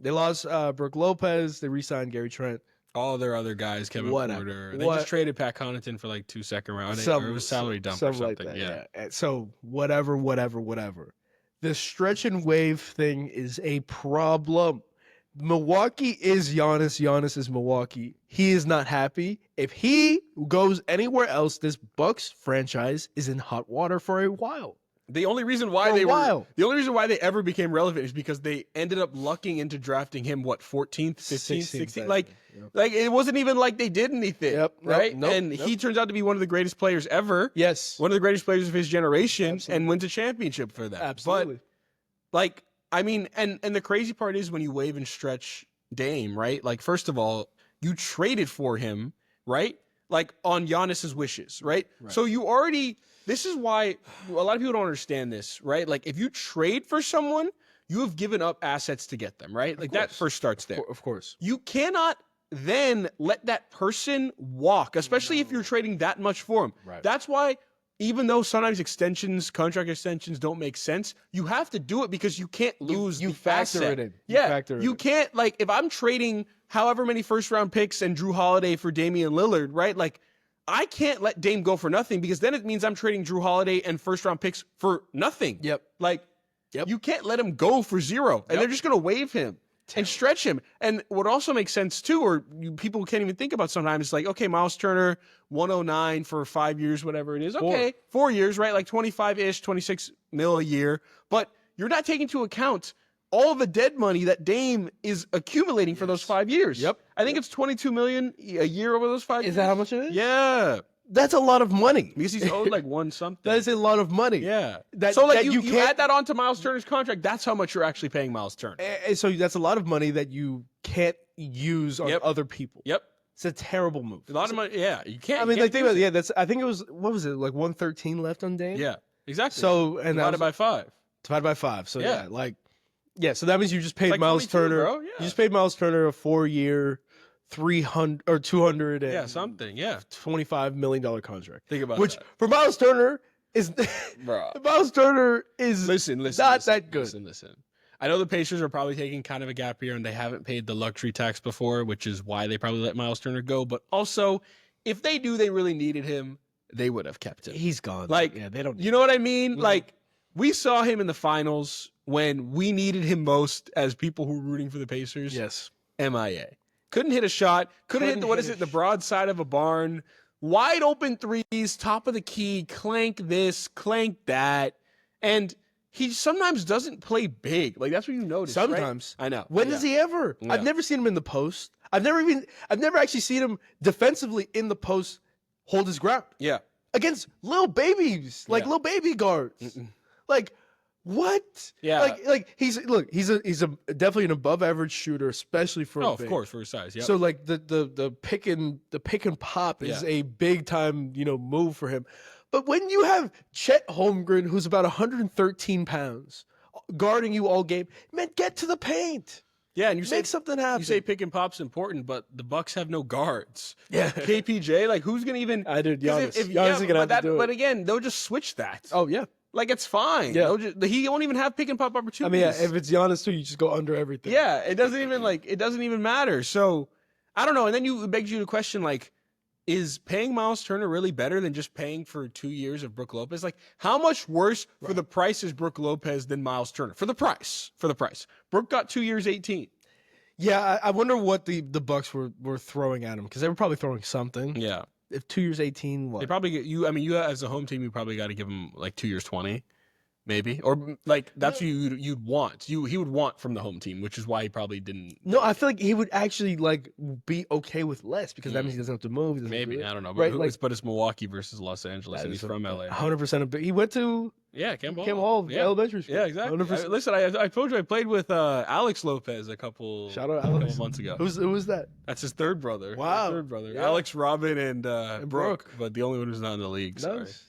They lost Brooke Lopez. They re-signed Gary Trent. All their other guys, Kevin Porter. They just traded Pat Connaughton for like 2 second rounds. Or it was salary dump or something. Like that, yeah. So whatever. The stretch and wave thing is a problem. Milwaukee is Giannis. Giannis is Milwaukee. He is not happy. If he goes anywhere else, this Bucks franchise is in hot water for a while. The only reason why they ever became relevant is because they ended up lucking into drafting him 14th, 15th, 16th. Like it wasn't even like they did anything, right? He turns out to be one of the greatest players ever. Yes, one of the greatest players of his generation, and wins a championship for that. Absolutely. But and the crazy part is when you wave and stretch Dame, right? Like first of all, you traded for him, right? Like on Giannis's wishes, right? So you already. This is why a lot of people don't understand this, right? Like if you trade for someone, you have given up assets to get them, right? Like that first starts there. Of course. You cannot then let that person walk, especially if you're trading that much for him. Right. That's why even though sometimes contract extensions don't make sense, you have to do it because you can't lose you the factor asset. it in. You can't, like if I'm trading however many first round picks and Drew Holiday for Damian Lillard, right? Like I can't let Dame go for nothing because then it means I'm trading Drew Holiday and first-round picks for nothing. You can't let him go for zero, and they're just going to waive him and stretch him. And what also makes sense, too, or people can't even think about sometimes, is like, okay, Miles Turner, 109 for 5 years, whatever it is. Okay, 4 years, right? Like 25-ish, 26 mil a year. But you're not taking into account all the dead money that Dame is accumulating for those 5 years. Yep. I think it's $22 million a year over those 5 years. Is that how much it is? Yeah. That's a lot of money. Because he's owed like one something. That is a lot of money. Yeah. You add that on to Miles Turner's contract, that's how much you're actually paying Miles Turner. And so that's a lot of money that you can't use on other people. Yep. It's a terrible move. A lot of money, yeah. You can't. I mean, like, think about it. Yeah, I think it was, what was it, like 113 left on Dame? Yeah, exactly. So, and divided by 5. Divided by 5. So, so that means you just paid like Miles Turner. Bro. Yeah. You just paid Miles Turner a 4-year, 300 or 200 and $25 million contract. Think about which that. For Miles Turner is Miles Turner is not that good. Listen. I know the Pacers are probably taking kind of a gap year and they haven't paid the luxury tax before, which is why they probably let Miles Turner go. But also, if they really needed him, they would have kept him. He's gone. Like, they don't. You know what I mean? Mm-hmm. Like, we saw him in the finals when we needed him most as people who were rooting for the Pacers. Yes. MIA. Couldn't hit a shot. Couldn't hit the broadside of a barn. Wide open threes, top of the key, clank this, clank that. And he sometimes doesn't play big. Like, that's what you notice. Sometimes. Right? I know. When does he ever? Yeah. I've never seen him in the post. I've never actually seen him defensively in the post hold his ground. Yeah. Against little babies, like little baby guards. Mm-mm. Like, What? Yeah. Like he's a definitely an above average shooter, especially for a of big. course, for his size. Yeah. So like the pick and pop is Yeah. a big time, move for him. But when you have Chet Holmgren, who's about 113 pounds, guarding you all game, man, get to the paint. Yeah, and you Make something happen. You say pick and pop's important, but the Bucks have no guards. Yeah. KPJ, like who's gonna even? I did. 'cause Giannis. Giannis is gonna have to do it. But again, they'll just switch that. Oh yeah. Like it's fine. Yeah. He won't even have pick and pop I opportunities. mean, yeah, if it's Giannis too, you just go under everything. Yeah, it doesn't even matter. So I don't know. And then it begs you to question, like, is paying Miles Turner really better than just paying for 2 years of Brook Lopez? Like, how much worse for the price is Brook Lopez than Miles Turner? For the price. Brook got 2 years, 18. Yeah, I wonder what the Bucks were throwing at him, because they were probably throwing something. Yeah. If 2 years 18, what? They probably get you. I mean, you as a home team, you probably got to give him like 2 years, 20, maybe, or like that's what you'd want. He would want from the home team, which is why he probably didn't. No, I feel like he would actually like be okay with less, because that means he doesn't have to move. Maybe I don't know, Right, but it's Milwaukee versus Los Angeles, and he's from LA. 100%. He went to Kemp Hall elementary school. Yeah, exactly. 100%. Listen, I told you I played with Alex Lopez a couple months ago. Who was that? That's his third brother. Wow. His third brother. Yeah. Alex, Robin, and Brooke, but the only one who's not in the league. Sorry. Nice.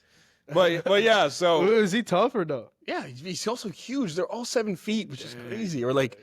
But yeah, so Is he tough or no? yeah, he's also huge. They're all 7 feet, which is crazy. Or like,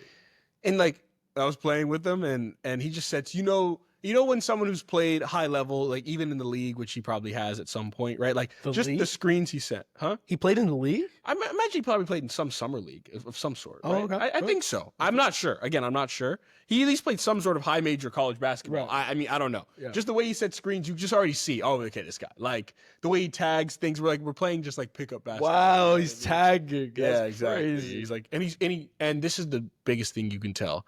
and like I was playing with them, and he just said, you know when someone who's played high level, like even in the league, which he probably has at some point, right? Like the screens he set, huh? He played in the league? I imagine he probably played in some summer league of some sort. Oh, Right? okay. I think so. I'm not sure. Again, I'm not sure. He at least played some sort of high major college basketball. Right. I mean, I don't know. Yeah. Just the way he set screens, you just already see, oh, okay, this guy. Like the way he tags things, we're playing just like pickup basketball. Wow, he's tagging. Yeah, That's exactly. crazy. He's like, and this is the biggest thing you can tell.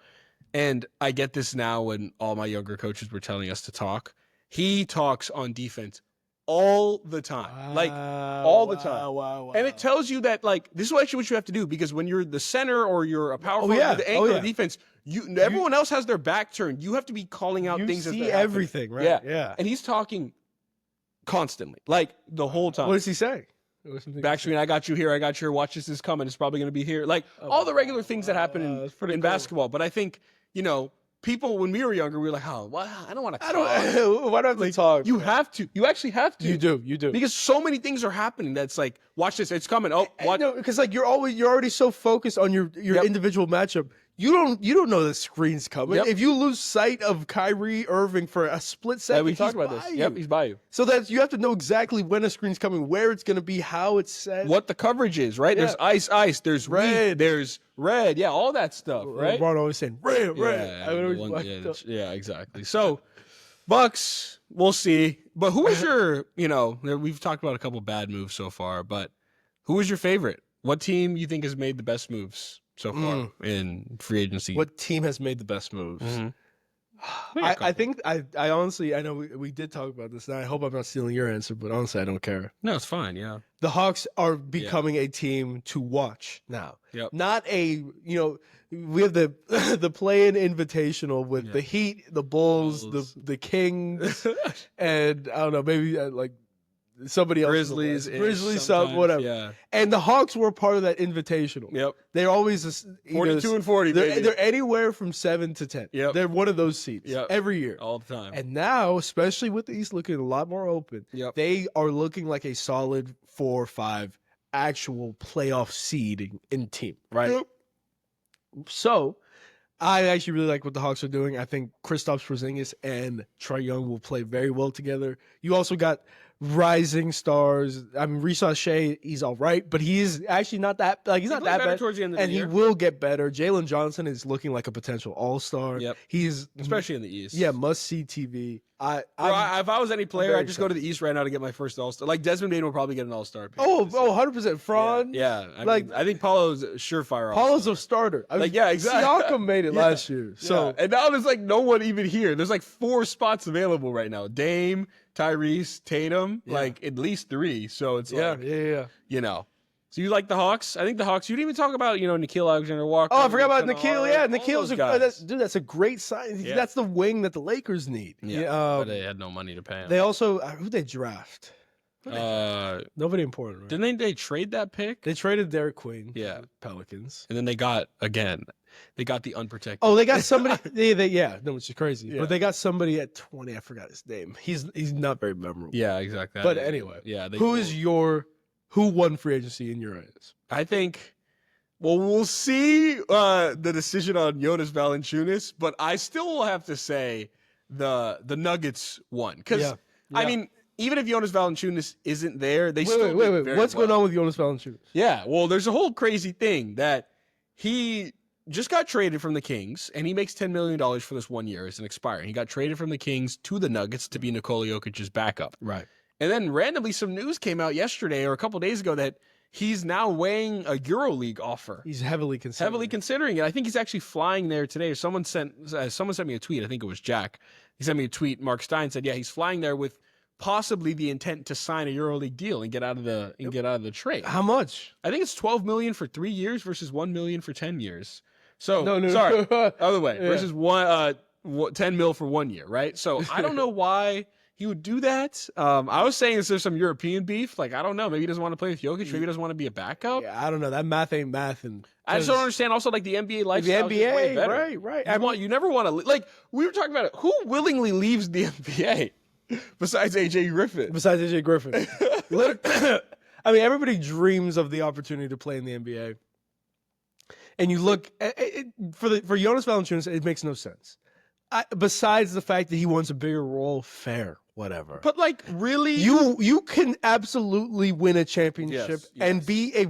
And I get this now when all my younger coaches were telling us to talk. He talks on defense all the time. Like all the time. Wow. And it tells you that like this is actually what you have to do, because when you're the center or you're a power forward, yeah. the anchor of the defense, everyone else has their back turned. You have to be calling out things as see they're happening. everything, right? Yeah. And he's talking constantly, like the whole time. What does he say? Back screen, I got you here, watch this is coming, it's probably going to be here. Like all the regular things that happen in cool. basketball. But I think, people when we were younger, we were like, oh, well, I don't want to talk. Why do I have to talk? You have to. You actually have to. You do. Because so many things are happening that's like, watch this, it's coming. Oh, what? No, because like you're already so focused on your individual matchup. You don't know the screen's coming. Yep. If you lose sight of Kyrie Irving for a split second, we talked about this. you. Yep, he's by you. So that you have to know exactly when a screen's coming, where it's going to be, how it's set, What the coverage is, right? Yeah. There's ice, there's red, there's red, yeah, all that stuff, right? LeBron always saying red. Yeah, exactly. So, Bucks, we'll see. But who is your, we've talked about a couple bad moves so far, but who is your favorite? What team you think has made the best moves so far in free agency? What team has made the best moves? Mm-hmm. I think I honestly, I know we did talk about this, and I hope I'm not stealing your answer, but honestly, I don't care. No, it's fine. Yeah. The Hawks are becoming a team to watch now. Yep. Not we have the play-in invitational with the Heat, the Bulls, the Kings, and I don't know, maybe like somebody else. Grizzlies, whatever. Yeah. And the Hawks were part of that invitational. Yep. They're always 42 and 40. They're anywhere from 7 to 10. Yep. They're one of those seats every year. All the time. And now, especially with the East looking a lot more open, they are looking like a solid 4 or 5 actual playoff seed in team, right? Yep. So, I actually really like what the Hawks are doing. I think Kristaps Porzingis and Trae Young will play very well together. You also got rising stars. I mean, Risa Shea, he's all right, but he is actually not that he's not that bad towards the end of the year. And he will get better. Jalen Johnson is looking like a potential all-star. Yep. He's especially in the East. Yeah, must-see TV. If I was any player, I'd just go to the East right now to get my first All-Star. Like Desmond Bain will probably get an All-Star. 100%. Franz. Yeah. I think Paulo's surefire. Paulo's a starter. Exactly. Siakam made it last year. So and now there's like no one even here. There's like 4 spots available right now. Dame, Tyrese, Tatum, like at least 3. So it's So you like the Hawks? I think the Hawks. You didn't even talk about Nickeil Alexander-Walker. Oh, I forgot about Nickeil. Yeah, Nickeil's that's a great sign. Yeah. That's the wing that the Lakers need. Yeah, but they had no money to pay him. They also who they draft? Nobody important, right? Didn't they trade that pick? They traded Derek Queen. Yeah. For the Pelicans. And then they got the unprotected. Oh, they got somebody. Which is crazy. Yeah. But they got somebody at 20. I forgot his name. He's not very memorable. Yeah, exactly. But anyway, yeah. Who won free agency in your eyes? I think. Well, we'll see the decision on Jonas Valanciunas, but I still will have to say the Nuggets won because I mean, even if Jonas Valanciunas isn't there, they still wait. What's going on with Jonas Valanciunas? Yeah, well, there's a whole crazy thing that he just got traded from the Kings, and he makes $10 million for this 1 year as an expiring. He got traded from the Kings to the Nuggets to be Nikola Jokic's backup. Right. And then randomly some news came out yesterday or a couple days ago that he's now weighing a EuroLeague offer. He's heavily considering it. I think he's actually flying there today. Or someone sent me a tweet. I think it was Jack. He sent me a tweet. Mark Stein said, yeah, he's flying there with possibly the intent to sign a EuroLeague deal and get out of the trade. How much? I think it's $12 million for 3 years versus $1 million for 10 years. So no. Sorry, other way versus $10 million for 1 year, right? So I don't know why he would do that. I was saying, is there some European beef? Like, I don't know. Maybe he doesn't want to play with Jokic. Maybe he doesn't want to be a backup. Yeah, I don't know. That math ain't math. And I just don't understand. Also, like the NBA lifestyle. The NBA, is way better. right. You never want to like. We were talking about it. Who willingly leaves the NBA besides AJ Griffin? I mean, everybody dreams of the opportunity to play in the NBA. And you look for Jonas Valanciunas, it makes no sense. Besides the fact that he wants a bigger role, fair, whatever. But like, really, you can absolutely win a championship Yes. and be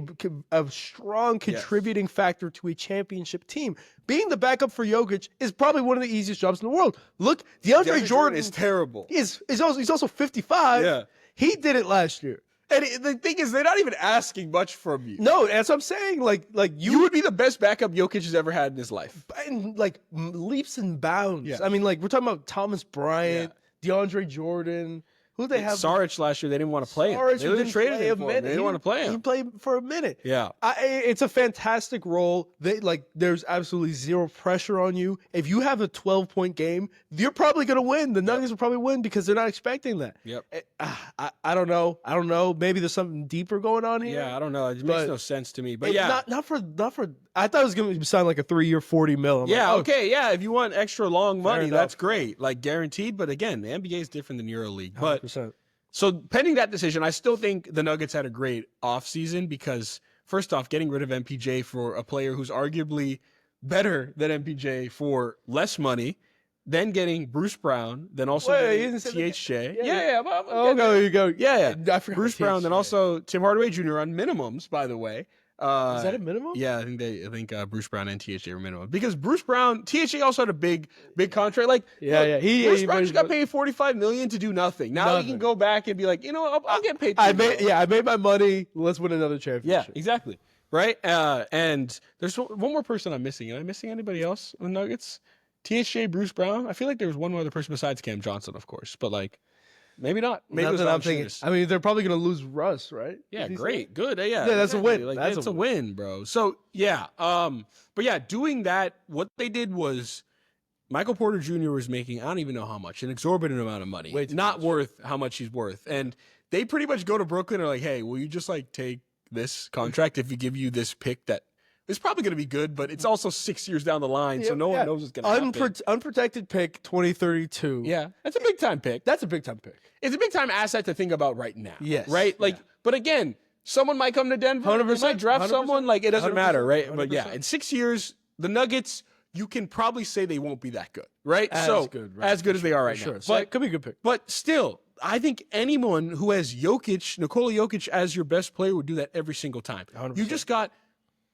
a strong contributing factor to a championship team. Being the backup for Jokic is probably one of the easiest jobs in the world. Look, DeAndre Jordan is terrible. He's also 55. Yeah. He did it last year. And the thing is, they're not even asking much from you. No, that's what I'm saying. Like You would be the best backup Jokic has ever had in his life. and like leaps and bounds. Yeah. I mean, like we're talking about Thomas Bryant, DeAndre Jordan. Who they have? Saric last year, they didn't want to play him. Saric They literally traded him for him. They didn't want to play He him. played for a minute. Yeah. It's a fantastic role. There's absolutely zero pressure on you. If you have a 12-point game, you're probably going to win. The Nuggets will probably win because they're not expecting that. Yep. I don't know. Maybe there's something deeper going on here. Yeah, I don't know. It makes no sense to me. But yeah. Not for. I thought it was going to sign like a 3-year, $40 million. Yeah, okay, yeah. If you want extra long money, enough. that's great. Like guaranteed. But again, the NBA is different than EuroLeague. But 100%. So pending that decision, I still think the Nuggets had a great offseason because, first off, getting rid of MPJ for a player who's arguably better than MPJ for less money, then getting Bruce Brown, then also getting THJ. Yeah. There you go. Yeah. I forgot Bruce Brown, then also Tim Hardaway Jr. on minimums, by the way. Is that a minimum? Yeah, I think Bruce Brown and THJ were minimum because Bruce Brown, THJ also had a big contract. Like, yeah. Bruce Brown just got paid $45 million to do nothing. Now he can go back and be like, I'll get paid. I made my money. Let's win another championship. Yeah, exactly. Right. And there's one more person I'm missing. Am I missing anybody else on the Nuggets? THJ, Bruce Brown. I feel like there was one other person besides Cam Johnson, of course, but like. Maybe not. Maybe Not that I'm thinking. I mean, they're probably going to lose Russ, right? Yeah, great, good. Yeah, that's a win. Like, That's a win, bro. So yeah, but yeah, doing that, what they did was Michael Porter Jr. was making I don't even know how much, an exorbitant amount of money, not worth how much he's worth, and they pretty much go to Brooklyn and are like, hey, will you just like take this contract if we give you this pick that. It's probably going to be good, but it's also 6 years down the line, so no one knows what's going to happen. Unprotected pick, 2032. Yeah, that's a big-time pick. That's a big-time pick. It's a big-time asset to think about right now. Yes. Right? Like, but again, someone might come to Denver. 100%. They might draft someone. Like, it doesn't matter, right? 100%. But yeah, in 6 years, the Nuggets, you can probably say they won't be that good, right? As good as they are right now. Sure. So it could be a good pick. But still, I think anyone who has Nikola Jokic as your best player would do that every single time. 100%. You just got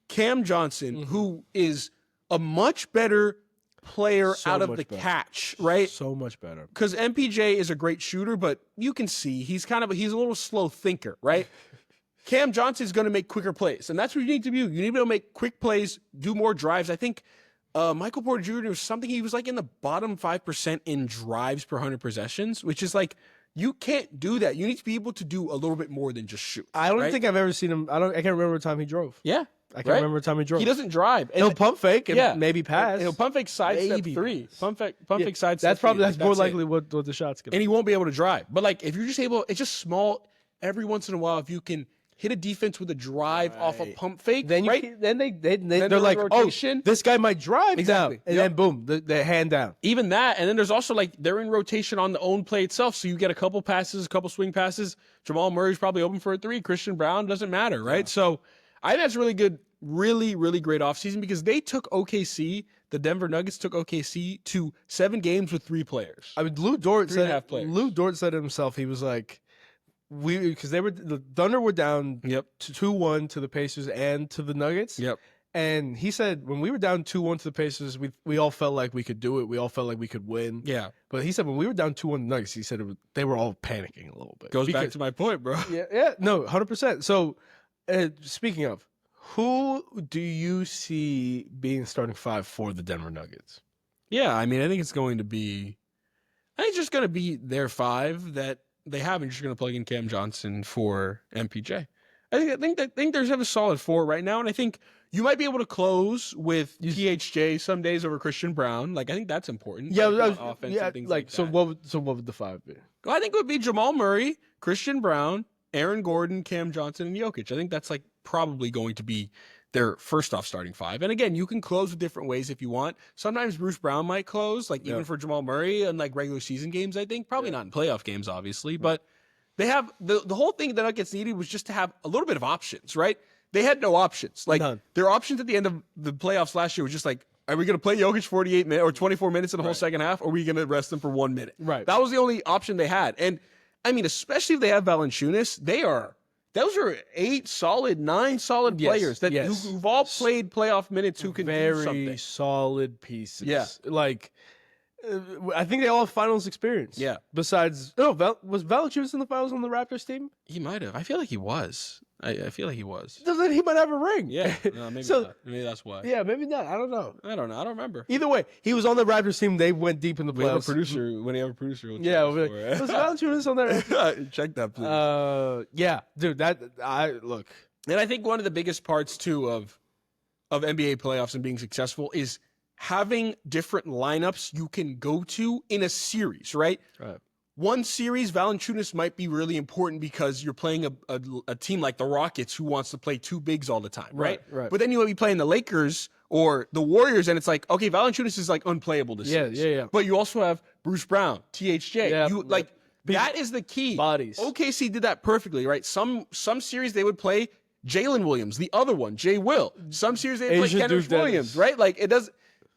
Cam Johnson, who is a much better player out of the catch, right? So much better. Because MPJ is a great shooter, but you can see he's a little slow thinker, right? Cam Johnson is going to make quicker plays, and that's what you need to do. You need to be able to make quick plays, do more drives. I think Michael Porter Jr. was something he was like in the bottom 5% in drives per 100 possessions, which is like you can't do that. You need to be able to do a little bit more than just shoot. I don't think I've ever seen him. I can't remember the time he drove. Yeah. I can't remember the time he drove. He doesn't drive. He'll pump fake and maybe pass. He'll pump fake sidestep three. Pump fake sidestep. That's more likely what the shot's gonna. And he won't be able to drive. But like if you're just able, it's just small. every once in a while, if you can hit a defense with a drive off a Right. pump fake, Then you right? can't- then they're they're like, in oh, rotation. this guy might drive Exactly. now, and Yep. then boom, the hand down. Even that, and then there's also like they're in rotation on the own play itself, so you get a couple passes, a couple swing passes. Jamal Murray's probably open for a 3. Christian Brown doesn't matter, right? So I think that's really good, really, really great offseason because they took OKC, the Denver Nuggets took OKC to 7 games with 3 players. I mean, Lou Dort 3.5 players. Lou Dort said himself, he was like, because the Thunder were down Yep. to 2-1 to the Pacers and to the Nuggets. Yep. And he said when we were down 2-1 to the Pacers, we all felt like we could do it. We all felt like we could win. Yeah. But he said when we were down 2-1 to the Nuggets, he said they were all panicking a little bit. Goes back to my point, bro. Yeah, no, 100%. So, speaking of, who do you see being starting 5 for the Denver Nuggets? Yeah, I mean, I think it's just going to be their 5 that they have, and you're just going to plug in Cam Johnson for MPJ. I think there's a solid 4 right now, and I think you might be able to close with THJ some days over Christian Brown. Like, I think that's important. Yeah, like, offense and things like so that. what would the 5 be? Well, I think it would be Jamal Murray, Christian Brown, Aaron Gordon, Cam Johnson, and Jokic. I think that's like probably going to be their first off starting 5. And again, you can close with different ways if you want. Sometimes Bruce Brown might close, like even for Jamal Murray in like regular season games, I think. Probably not in playoff games, obviously. But they have the whole thing that Nuggets needed was just to have a little bit of options, right? They had no options. Like None. their options at the end of the playoffs last year was just like, are we going to play Jokic 48 minutes or 24 minutes in the whole second half? Or are we going to rest him for 1 minute? Right. That was the only option they had. And I mean, especially if they have Valanciunas, those are 9 solid players that who've all played playoff minutes who can do something. Very solid pieces. Yeah. Like, I think they all have finals experience. Yeah. Besides, was Valanciunas in the finals on the Raptors team? He might have. I feel like he was. I feel like he was. Then he might have a ring. Yeah. No, maybe So- not. Maybe that's why. Yeah, maybe not. I don't know. I don't know. I don't remember. Either way, he was on the Raptors team. They went deep in the We have a playoffs. producer. When you have a producer, we'll Yeah, check we'll be like, was Valanciunas on there? check that, please. Yeah, dude. Look. And I think one of the biggest parts too of NBA playoffs and being successful is having different lineups you can go to in a series, right? Right. One series, Valanciunas might be really important because you're playing a team like the Rockets who wants to play 2 bigs all the time, right? Right. But then you might be playing the Lakers or the Warriors, and it's like, okay, Valanciunas is like unplayable this Yeah, series. yeah. But you also have Bruce Brown, THJ. Yeah. That is the key. Bodies. OKC did that perfectly, right? Some series they would play Jalen Williams, the other one, Jay Will. Some series they would play Asian Kenrich Duke Williams, Dennis. right? Like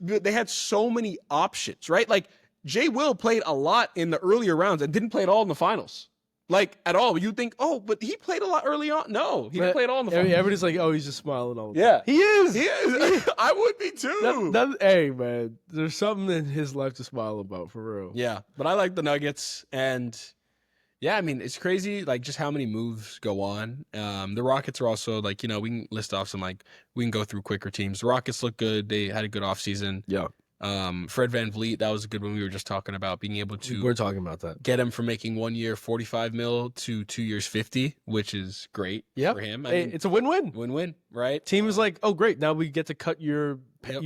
they had so many options, right? Like Jay Will played a lot in the earlier rounds and didn't play at all in the finals. Like at all. You think, oh, but he played a lot early on. No, he didn't play at all in the finals. Everybody's like, oh, he's just smiling all the Yeah. time. He is. He is. I would be too. Hey, man, there's something in his life to smile about, for real. Yeah, but I like the Nuggets, and yeah, I mean it's crazy, like just how many moves go on. The Rockets are also like, we can list off some we can go through quicker teams. The Rockets look good; they had a good offseason. Yeah. Fred VanVleet, that was a good one. We were just talking about being able to We're talking about that. get him from making 1 year $45 million to 2 years $50, which is great for him. I mean, It's a win-win. win-win, right? Team is like, oh, great, now we get to cut your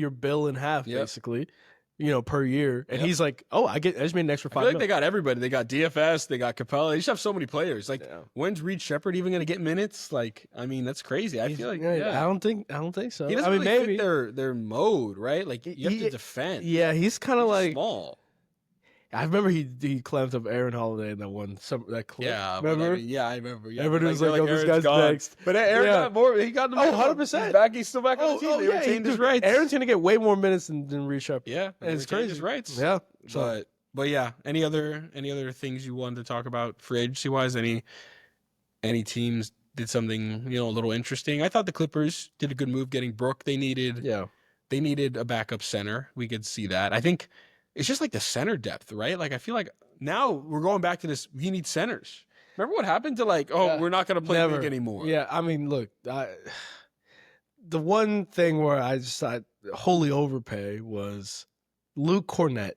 bill in half, Yep. basically, per year. And Yep. he's like, oh, I just made an extra I $5 feel like million. they got everybody. They got DFS. They got Capella. They just have so many players. Like, Yeah. when's Reed Shepherd even going to get minutes? Like, I mean, that's crazy. I feel like, I don't think so. He doesn't I mean, really maybe fit their mode, right? Like, you have to defend. Yeah, he's kind of He's like. small. I remember he clamped up Aaron Holiday in that clip. Yeah, remember? I remember. Yeah, Everybody was they're like, "Oh, this Aaron's guy's gone." next. But Aaron Yeah. got more. He got the 100%. He's back. He's still back on the team. They retained his rights. Aaron's gonna get way more minutes than Reed Shepherd. Yeah, they it's retained crazy. his rights. Yeah, so But yeah, any other things you wanted to talk about free agency wise? Any teams did something a little interesting? I thought the Clippers did a good move getting Brook. They needed a backup center. We could see that. I think it's just like the center depth, right? Like I feel like now we're going back to this. We need centers. Remember what happened to we're not going to play big anymore. Yeah, I mean, look, the one thing where I just thought wholly overpay was Luke Cornett.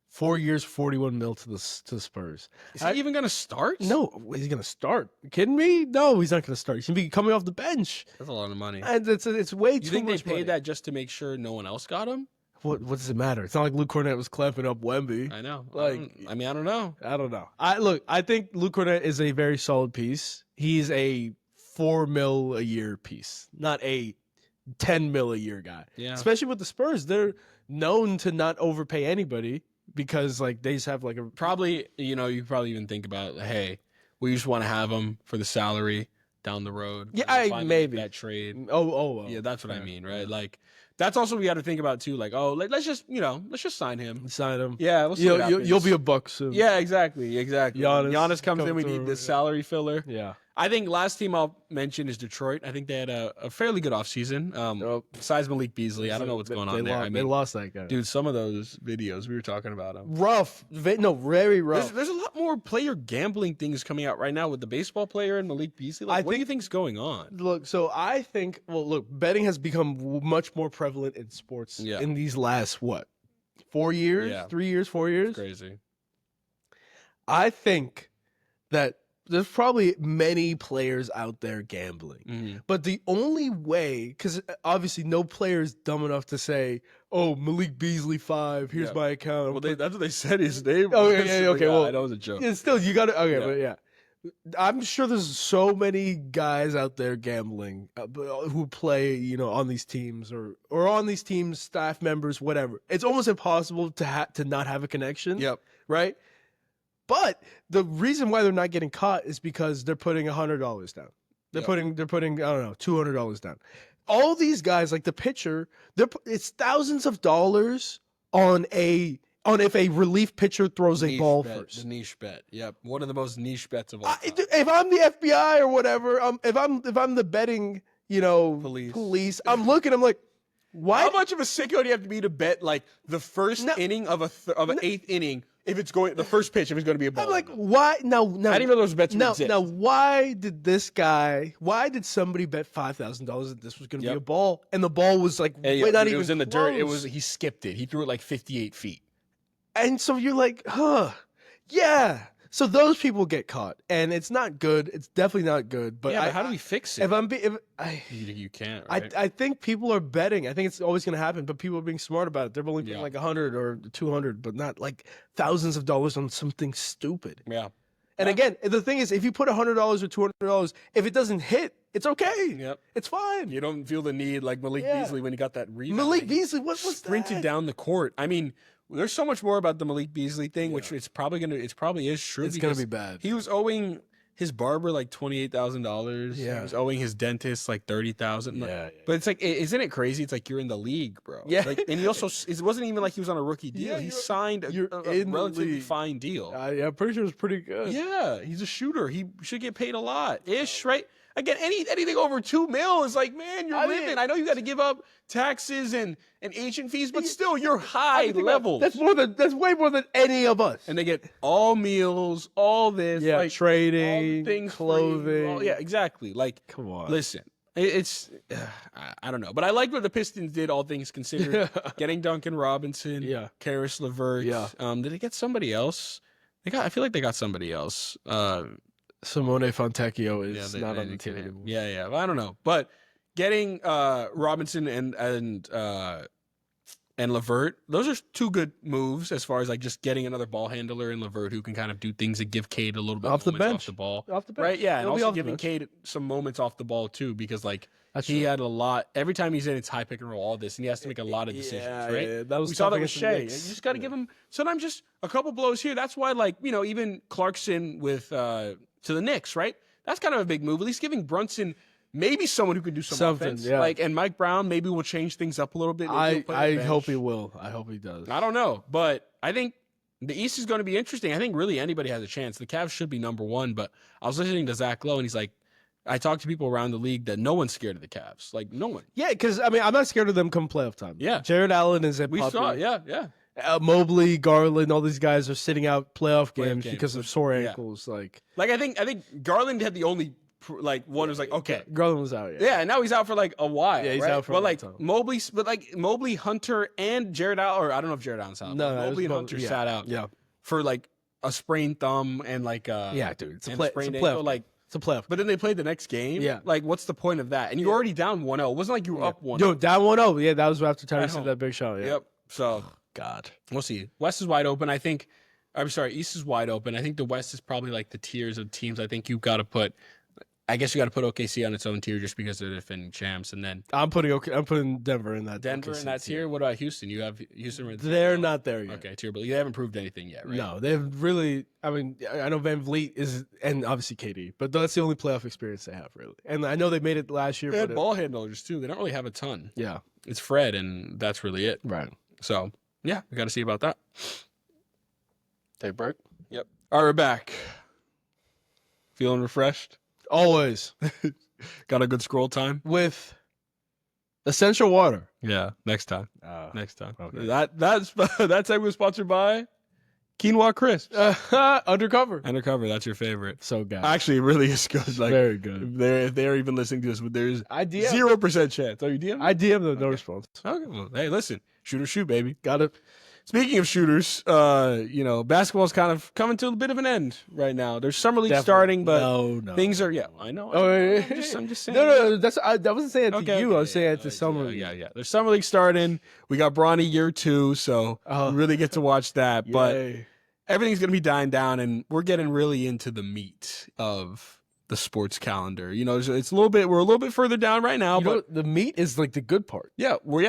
4 years, $41 million to the Spurs. Is he even going to start? No, he's going to start. You kidding me? No, he's not going to start. He's going to be coming off the bench. That's a lot of money. And it's way You too think much they paid money. that just to make sure no one else got him? what does it matter? It's not like Luke Cornett was clamping up Wemby. I know. Like, I don't know. I don't know. I think Luke Cornett is a very solid piece. He's a $4 million a year piece, not a $10 million a year guy. Yeah. Especially with the Spurs, they're known to not overpay anybody because like they just have like a Probably, you could probably even think about, hey, we just want to have him for the salary down the road. Yeah, And finally maybe that trade. oh Yeah, that's what I mean, right? Yeah. Like, that's also we got to think about too. Like, let's just sign him. sign him. Yeah, we'll see what happens. You'll be a Buck soon. Yeah, exactly. Giannis comes come in. We through, need this yeah. salary filler. Yeah. I think last team I'll mention is Detroit. I think they had a fairly good offseason. Besides Malik Beasley, I don't know what's going on there. They lost that guy. Dude, some of those videos we were talking about them. Rough. Very rough. There's a lot more player gambling things coming out right now with the baseball player and Malik Beasley. Like, what do you think's going on? Look, so I think, betting has become much more prevalent in sports in these last, 4 years? Yeah. 3 years, 4 years? It's crazy. I think that there's probably many players out there gambling. Mm-hmm. But the only way, because obviously no player is dumb enough to say, oh, Malik Beasley 5, here's my account. Well, that's what they said his name Oh, was. yeah, okay, well, I know it was a joke. Yeah, still, you got to, okay, Yeah. but yeah. I'm sure there's so many guys out there gambling who play, on these teams or on these teams, staff members, whatever. It's almost impossible to not have a connection. Yep. Right? But the reason why they're not getting caught is because they're putting $100 down. They're putting I don't know, $200 down. All these guys, like the pitcher, it's thousands of dollars on if a relief pitcher throws a ball first. The niche bet. Yep. One of the most niche bets of all time. If I'm the FBI or whatever, if I'm the betting, police, I'm like, why? How much of a sicko do you have to be to bet like the first inning of an eighth inning if it's going the first pitch if it's going to be a ball? I'm like, why? No. I didn't even know those bets would exist. Now, why did somebody bet $5,000 that this was going to be a ball and the ball was like not even it was in the close. dirt. He skipped it. He threw it like 58 feet. And so you're like, yeah. So those people get caught, and it's not good. It's definitely not good. But how do we fix it? You can't. Right? I think people are betting. I think it's always going to happen, but people are being smart about it. They're only putting like 100 or 200, but not like thousands of dollars on something stupid. Yeah. And again, the thing is, if you put $100 or $200, if it doesn't hit, it's okay. Yep. It's fine. You don't feel the need like Malik Beasley when he got that rebound. Malik Beasley, what's sprinted that? down the court. I mean, there's so much more about the Malik Beasley thing, which it probably is true. It's gonna be bad. He was owing his barber like $28,000. Yeah. He was owing his dentist like $30,000. Yeah. But it's like, isn't it crazy? It's like you're in the league, bro. Yeah. Like, and he also, it wasn't even like he was on a rookie deal. Yeah, he signed a relatively fine deal. I'm pretty sure it's pretty good. Yeah, he's a shooter. He should get paid a lot ish, right? Again, anything over $2 million is like, man, you're living. I know you got to give up taxes and agent fees, but still, you're high level. That's way more than any of us. And they get all meals, all this, like trading, all things clothing. free, exactly. Like, come on. Listen, it's I don't know, but I like what the Pistons did. All things considered, getting Duncan Robinson, Karis LeVert. Did they get somebody else? I feel like they got somebody else. Simone Fontecchio is not on the team anymore. Yeah. Well, I don't know, but getting Robinson and LeVert, those are two good moves as far as like just getting another ball handler in LeVert who can kind of do things that give Cade a little bit off the bench, off the ball, right? Yeah, and also giving Cade some moments off the ball too, because like had a lot. Every time he's in, it's high pick and roll, all this, and he has to make a lot of decisions, right? Yeah, that was we saw that with Shea. You just got to give him sometimes just a couple blows here. That's why, like even Clarkson with to the Knicks, right? That's kind of a big move. At least giving Brunson maybe someone who could do something offense. Yeah. And Mike Brown maybe will change things up a little bit. I hope he will. I hope he does. I don't know, but I think the East is going to be interesting. I think really anybody has a chance. The Cavs should be number one, but I was listening to Zach Lowe, and he's like, I talked to people around the league that no one's scared of the Cavs. Like, no one. Yeah, because, I'm not scared of them come playoff time. Yeah. Jared Allen is a puppy. We saw it, yeah. Mobley, Garland, all these guys are sitting out playoff games because of sore ankles. Like I think Garland had the only one who's like, okay, Garland was out. Yeah, and now he's out for like a while. Yeah, he's right? out for a long time. Mobley, Hunter, and Jared Allen, or I don't know if Jared Allen's out. No, Mobley and Hunter sat out. Yeah, for like a sprained thumb and like dude, it's a sprained ankle. Like it's a playoff. But then they played the next game. Yeah, like what's the point of that? And you're already down 1-0. It wasn't like you were up 1-0. Yo, down 1-0. Yeah, that was after Tyrese hit that big shot. Yeah. Yep. So God. we'll see. West is wide open. East is wide open. I think the West is probably like the tiers of teams. I think you got to put OKC on its own tier just because they're defending champs, and then I'm putting Denver in that. Denver OKC in that tier. What about Houston? You have Houston. They're not there yet. Okay, tier, but they haven't proved anything yet, right? No, they've really. I mean, I know Van Vliet is, and obviously KD, but that's the only playoff experience they have, really. And I know they made it last year. They had but ball handlers too. They don't really have a ton. Yeah, It's Fred, and that's really it. right. So yeah, we got to see about that. Take a break. Yep. All right, we're back. Feeling refreshed? Always Got a good scroll time? with essential water. Yeah, next time. Okay. That segment was sponsored by Quinoa Crisps. Undercover. Undercover, that's your favorite. So good. Actually, it really is good. Like, Very good. if they're even listening to us, but there's I DM. 0% chance. Are you DM? I DM them. No response. Okay, well, hey, listen, shoot or shoot, baby. Got it. Speaking of shooters, basketball's kind of coming to a bit of an end right now. There's summer league starting, but no. things are I know. Oh, I'm just saying. No. I wasn't saying it to you. I was saying it to someone. Yeah. There's summer league starting. We got Bronny year 2, so we really get to watch that. But Yay. everything's gonna be dying down, and we're getting really into the meat of the sports calendar. It's a little bit. We're a little bit further down right now, but the meat is like the good part. yeah, we're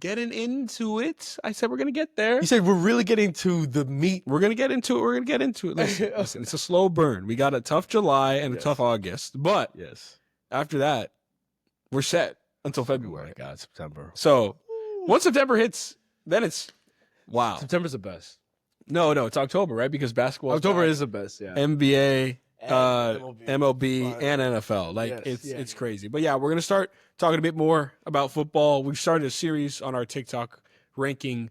getting into it. I said we're gonna get there. You said we're really getting to the meat. We're gonna get into it. Listen, it's a slow burn. We got a tough July and a tough August, but Yes. after that, we're set until Oh February. my God, September. So once September hits, then it's wow. September's the best. No, it's October, right? Because basketball. October is the best. Yeah. NBA, And MLB, and NFL. Like it's crazy. But yeah, we're gonna start talking a bit more about football. We've started a series on our TikTok ranking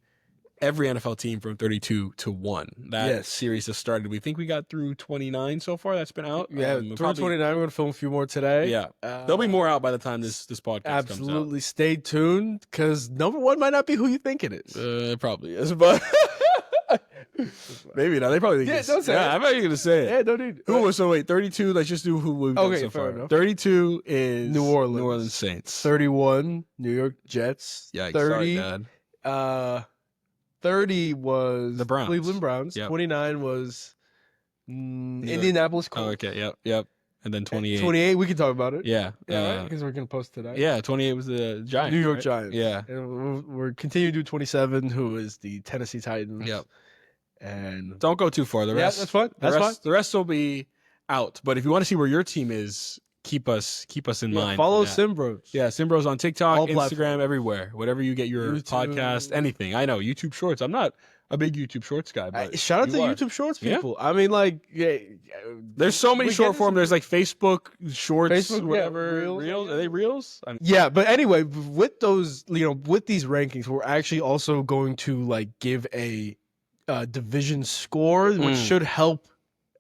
every NFL team from 32 to 1. That series has started. We think we got through 29 so far. That's been out. Yeah, through 29. We're gonna film a few more today. Yeah, there'll be more out by the time this podcast absolutely comes stay tuned because number one might not be who you think it is. It probably is, but maybe not. They probably think don't say it. I'm not even gonna say it. Yeah, don't need. Who was 32? Let's just do who we've done Okay, so fair far. enough. 32 is New Orleans. New Orleans Saints. 31 New York Jets. Yeah, 30. sorry, Dad. 30 was The Browns. Cleveland Browns. Yep. 29 was Indianapolis Colts. Oh, okay, yep. And then 28. 28, we can talk about it. Yeah. Yeah, because we're gonna post tonight. Yeah, 28 was the Giants. New York right? Giants. Yeah. And we're continuing to do 27, who is the Tennessee Titans. Yep. And Don't go too far. The rest. that's fine. The rest will be out. But if you want to see where your team is, keep us in mind. Follow for that. Simmbros. Yeah, Simmbros on TikTok, All Instagram, platforms. everywhere. Whatever you get your YouTube. podcast, anything. I know YouTube Shorts. I'm not a big YouTube Shorts guy, but Shout out to you are. YouTube Shorts Yeah. people. I mean, like, There's so many we short get form. some- There's like Facebook Shorts, Facebook, yeah, whatever. Reels, Reels? I Are they guess. Reels? Yeah, but anyway, with those, with these rankings, we're actually also going to like give a division score, which should help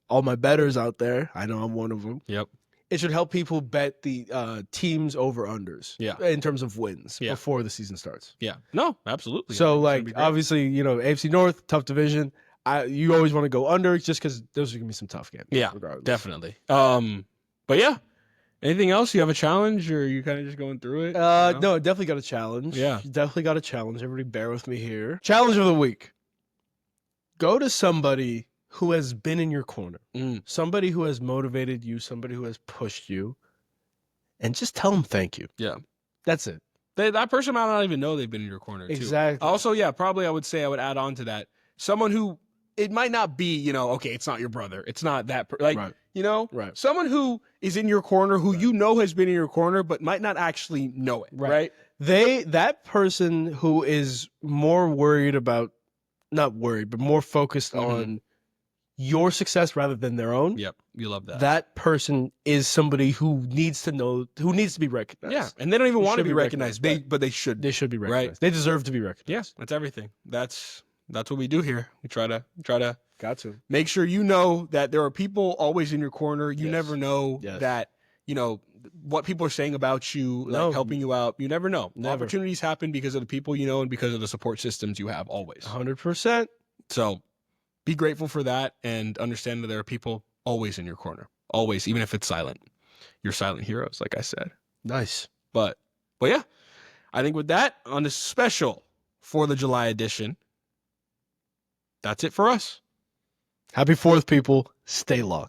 all my bettors out there. I know I'm one of them. Yep. It should help people bet the teams over unders. Yeah. In terms of wins Yeah. before the season starts. Yeah. No, absolutely. So It's gonna like be great. obviously, AFC North, tough division. You always want to go under just because those are gonna be some tough games. Yeah, regardless. definitely. But yeah. Anything else? You have a challenge, or you kind of just going through it? No, definitely got a challenge. Yeah. Definitely got a challenge. Everybody bear with me here. Challenge of the week. Go to somebody who has been in your corner. Somebody who has motivated you, somebody who has pushed you, and just tell them thank you. Yeah. That's it. That person might not even know they've been in your corner. Too. Exactly. Also, yeah, probably I would add on to that. Someone who, it might not be, okay, it's not your brother. It's not that, Right. Right. someone who is in your corner, who has been in your corner, but might not actually know it. Right. That person who is more worried about, not worried, but more focused on your success rather than their own. Yep. You love that. That person is somebody who needs to know, who needs to be recognized. Yeah. And they don't even They want to should be be recognized. recognized, But they should. They should be recognized. Right. They deserve to be recognized. Yes. That's everything. That's what we do here. We try to Got to. make sure you know that there are people always in your corner. You Yes. never know Yes. that, what people are saying about you, like No. helping you out. You never know. Never. Opportunities happen because of the people you know and because of the support systems you have always. 100%. So be grateful for that and understand that there are people always in your corner. Always, even if it's silent. You're silent heroes, like I said. Nice. But yeah, I think with that, on this special for the July edition. That's it for us. Happy 4th, people. Stay locked.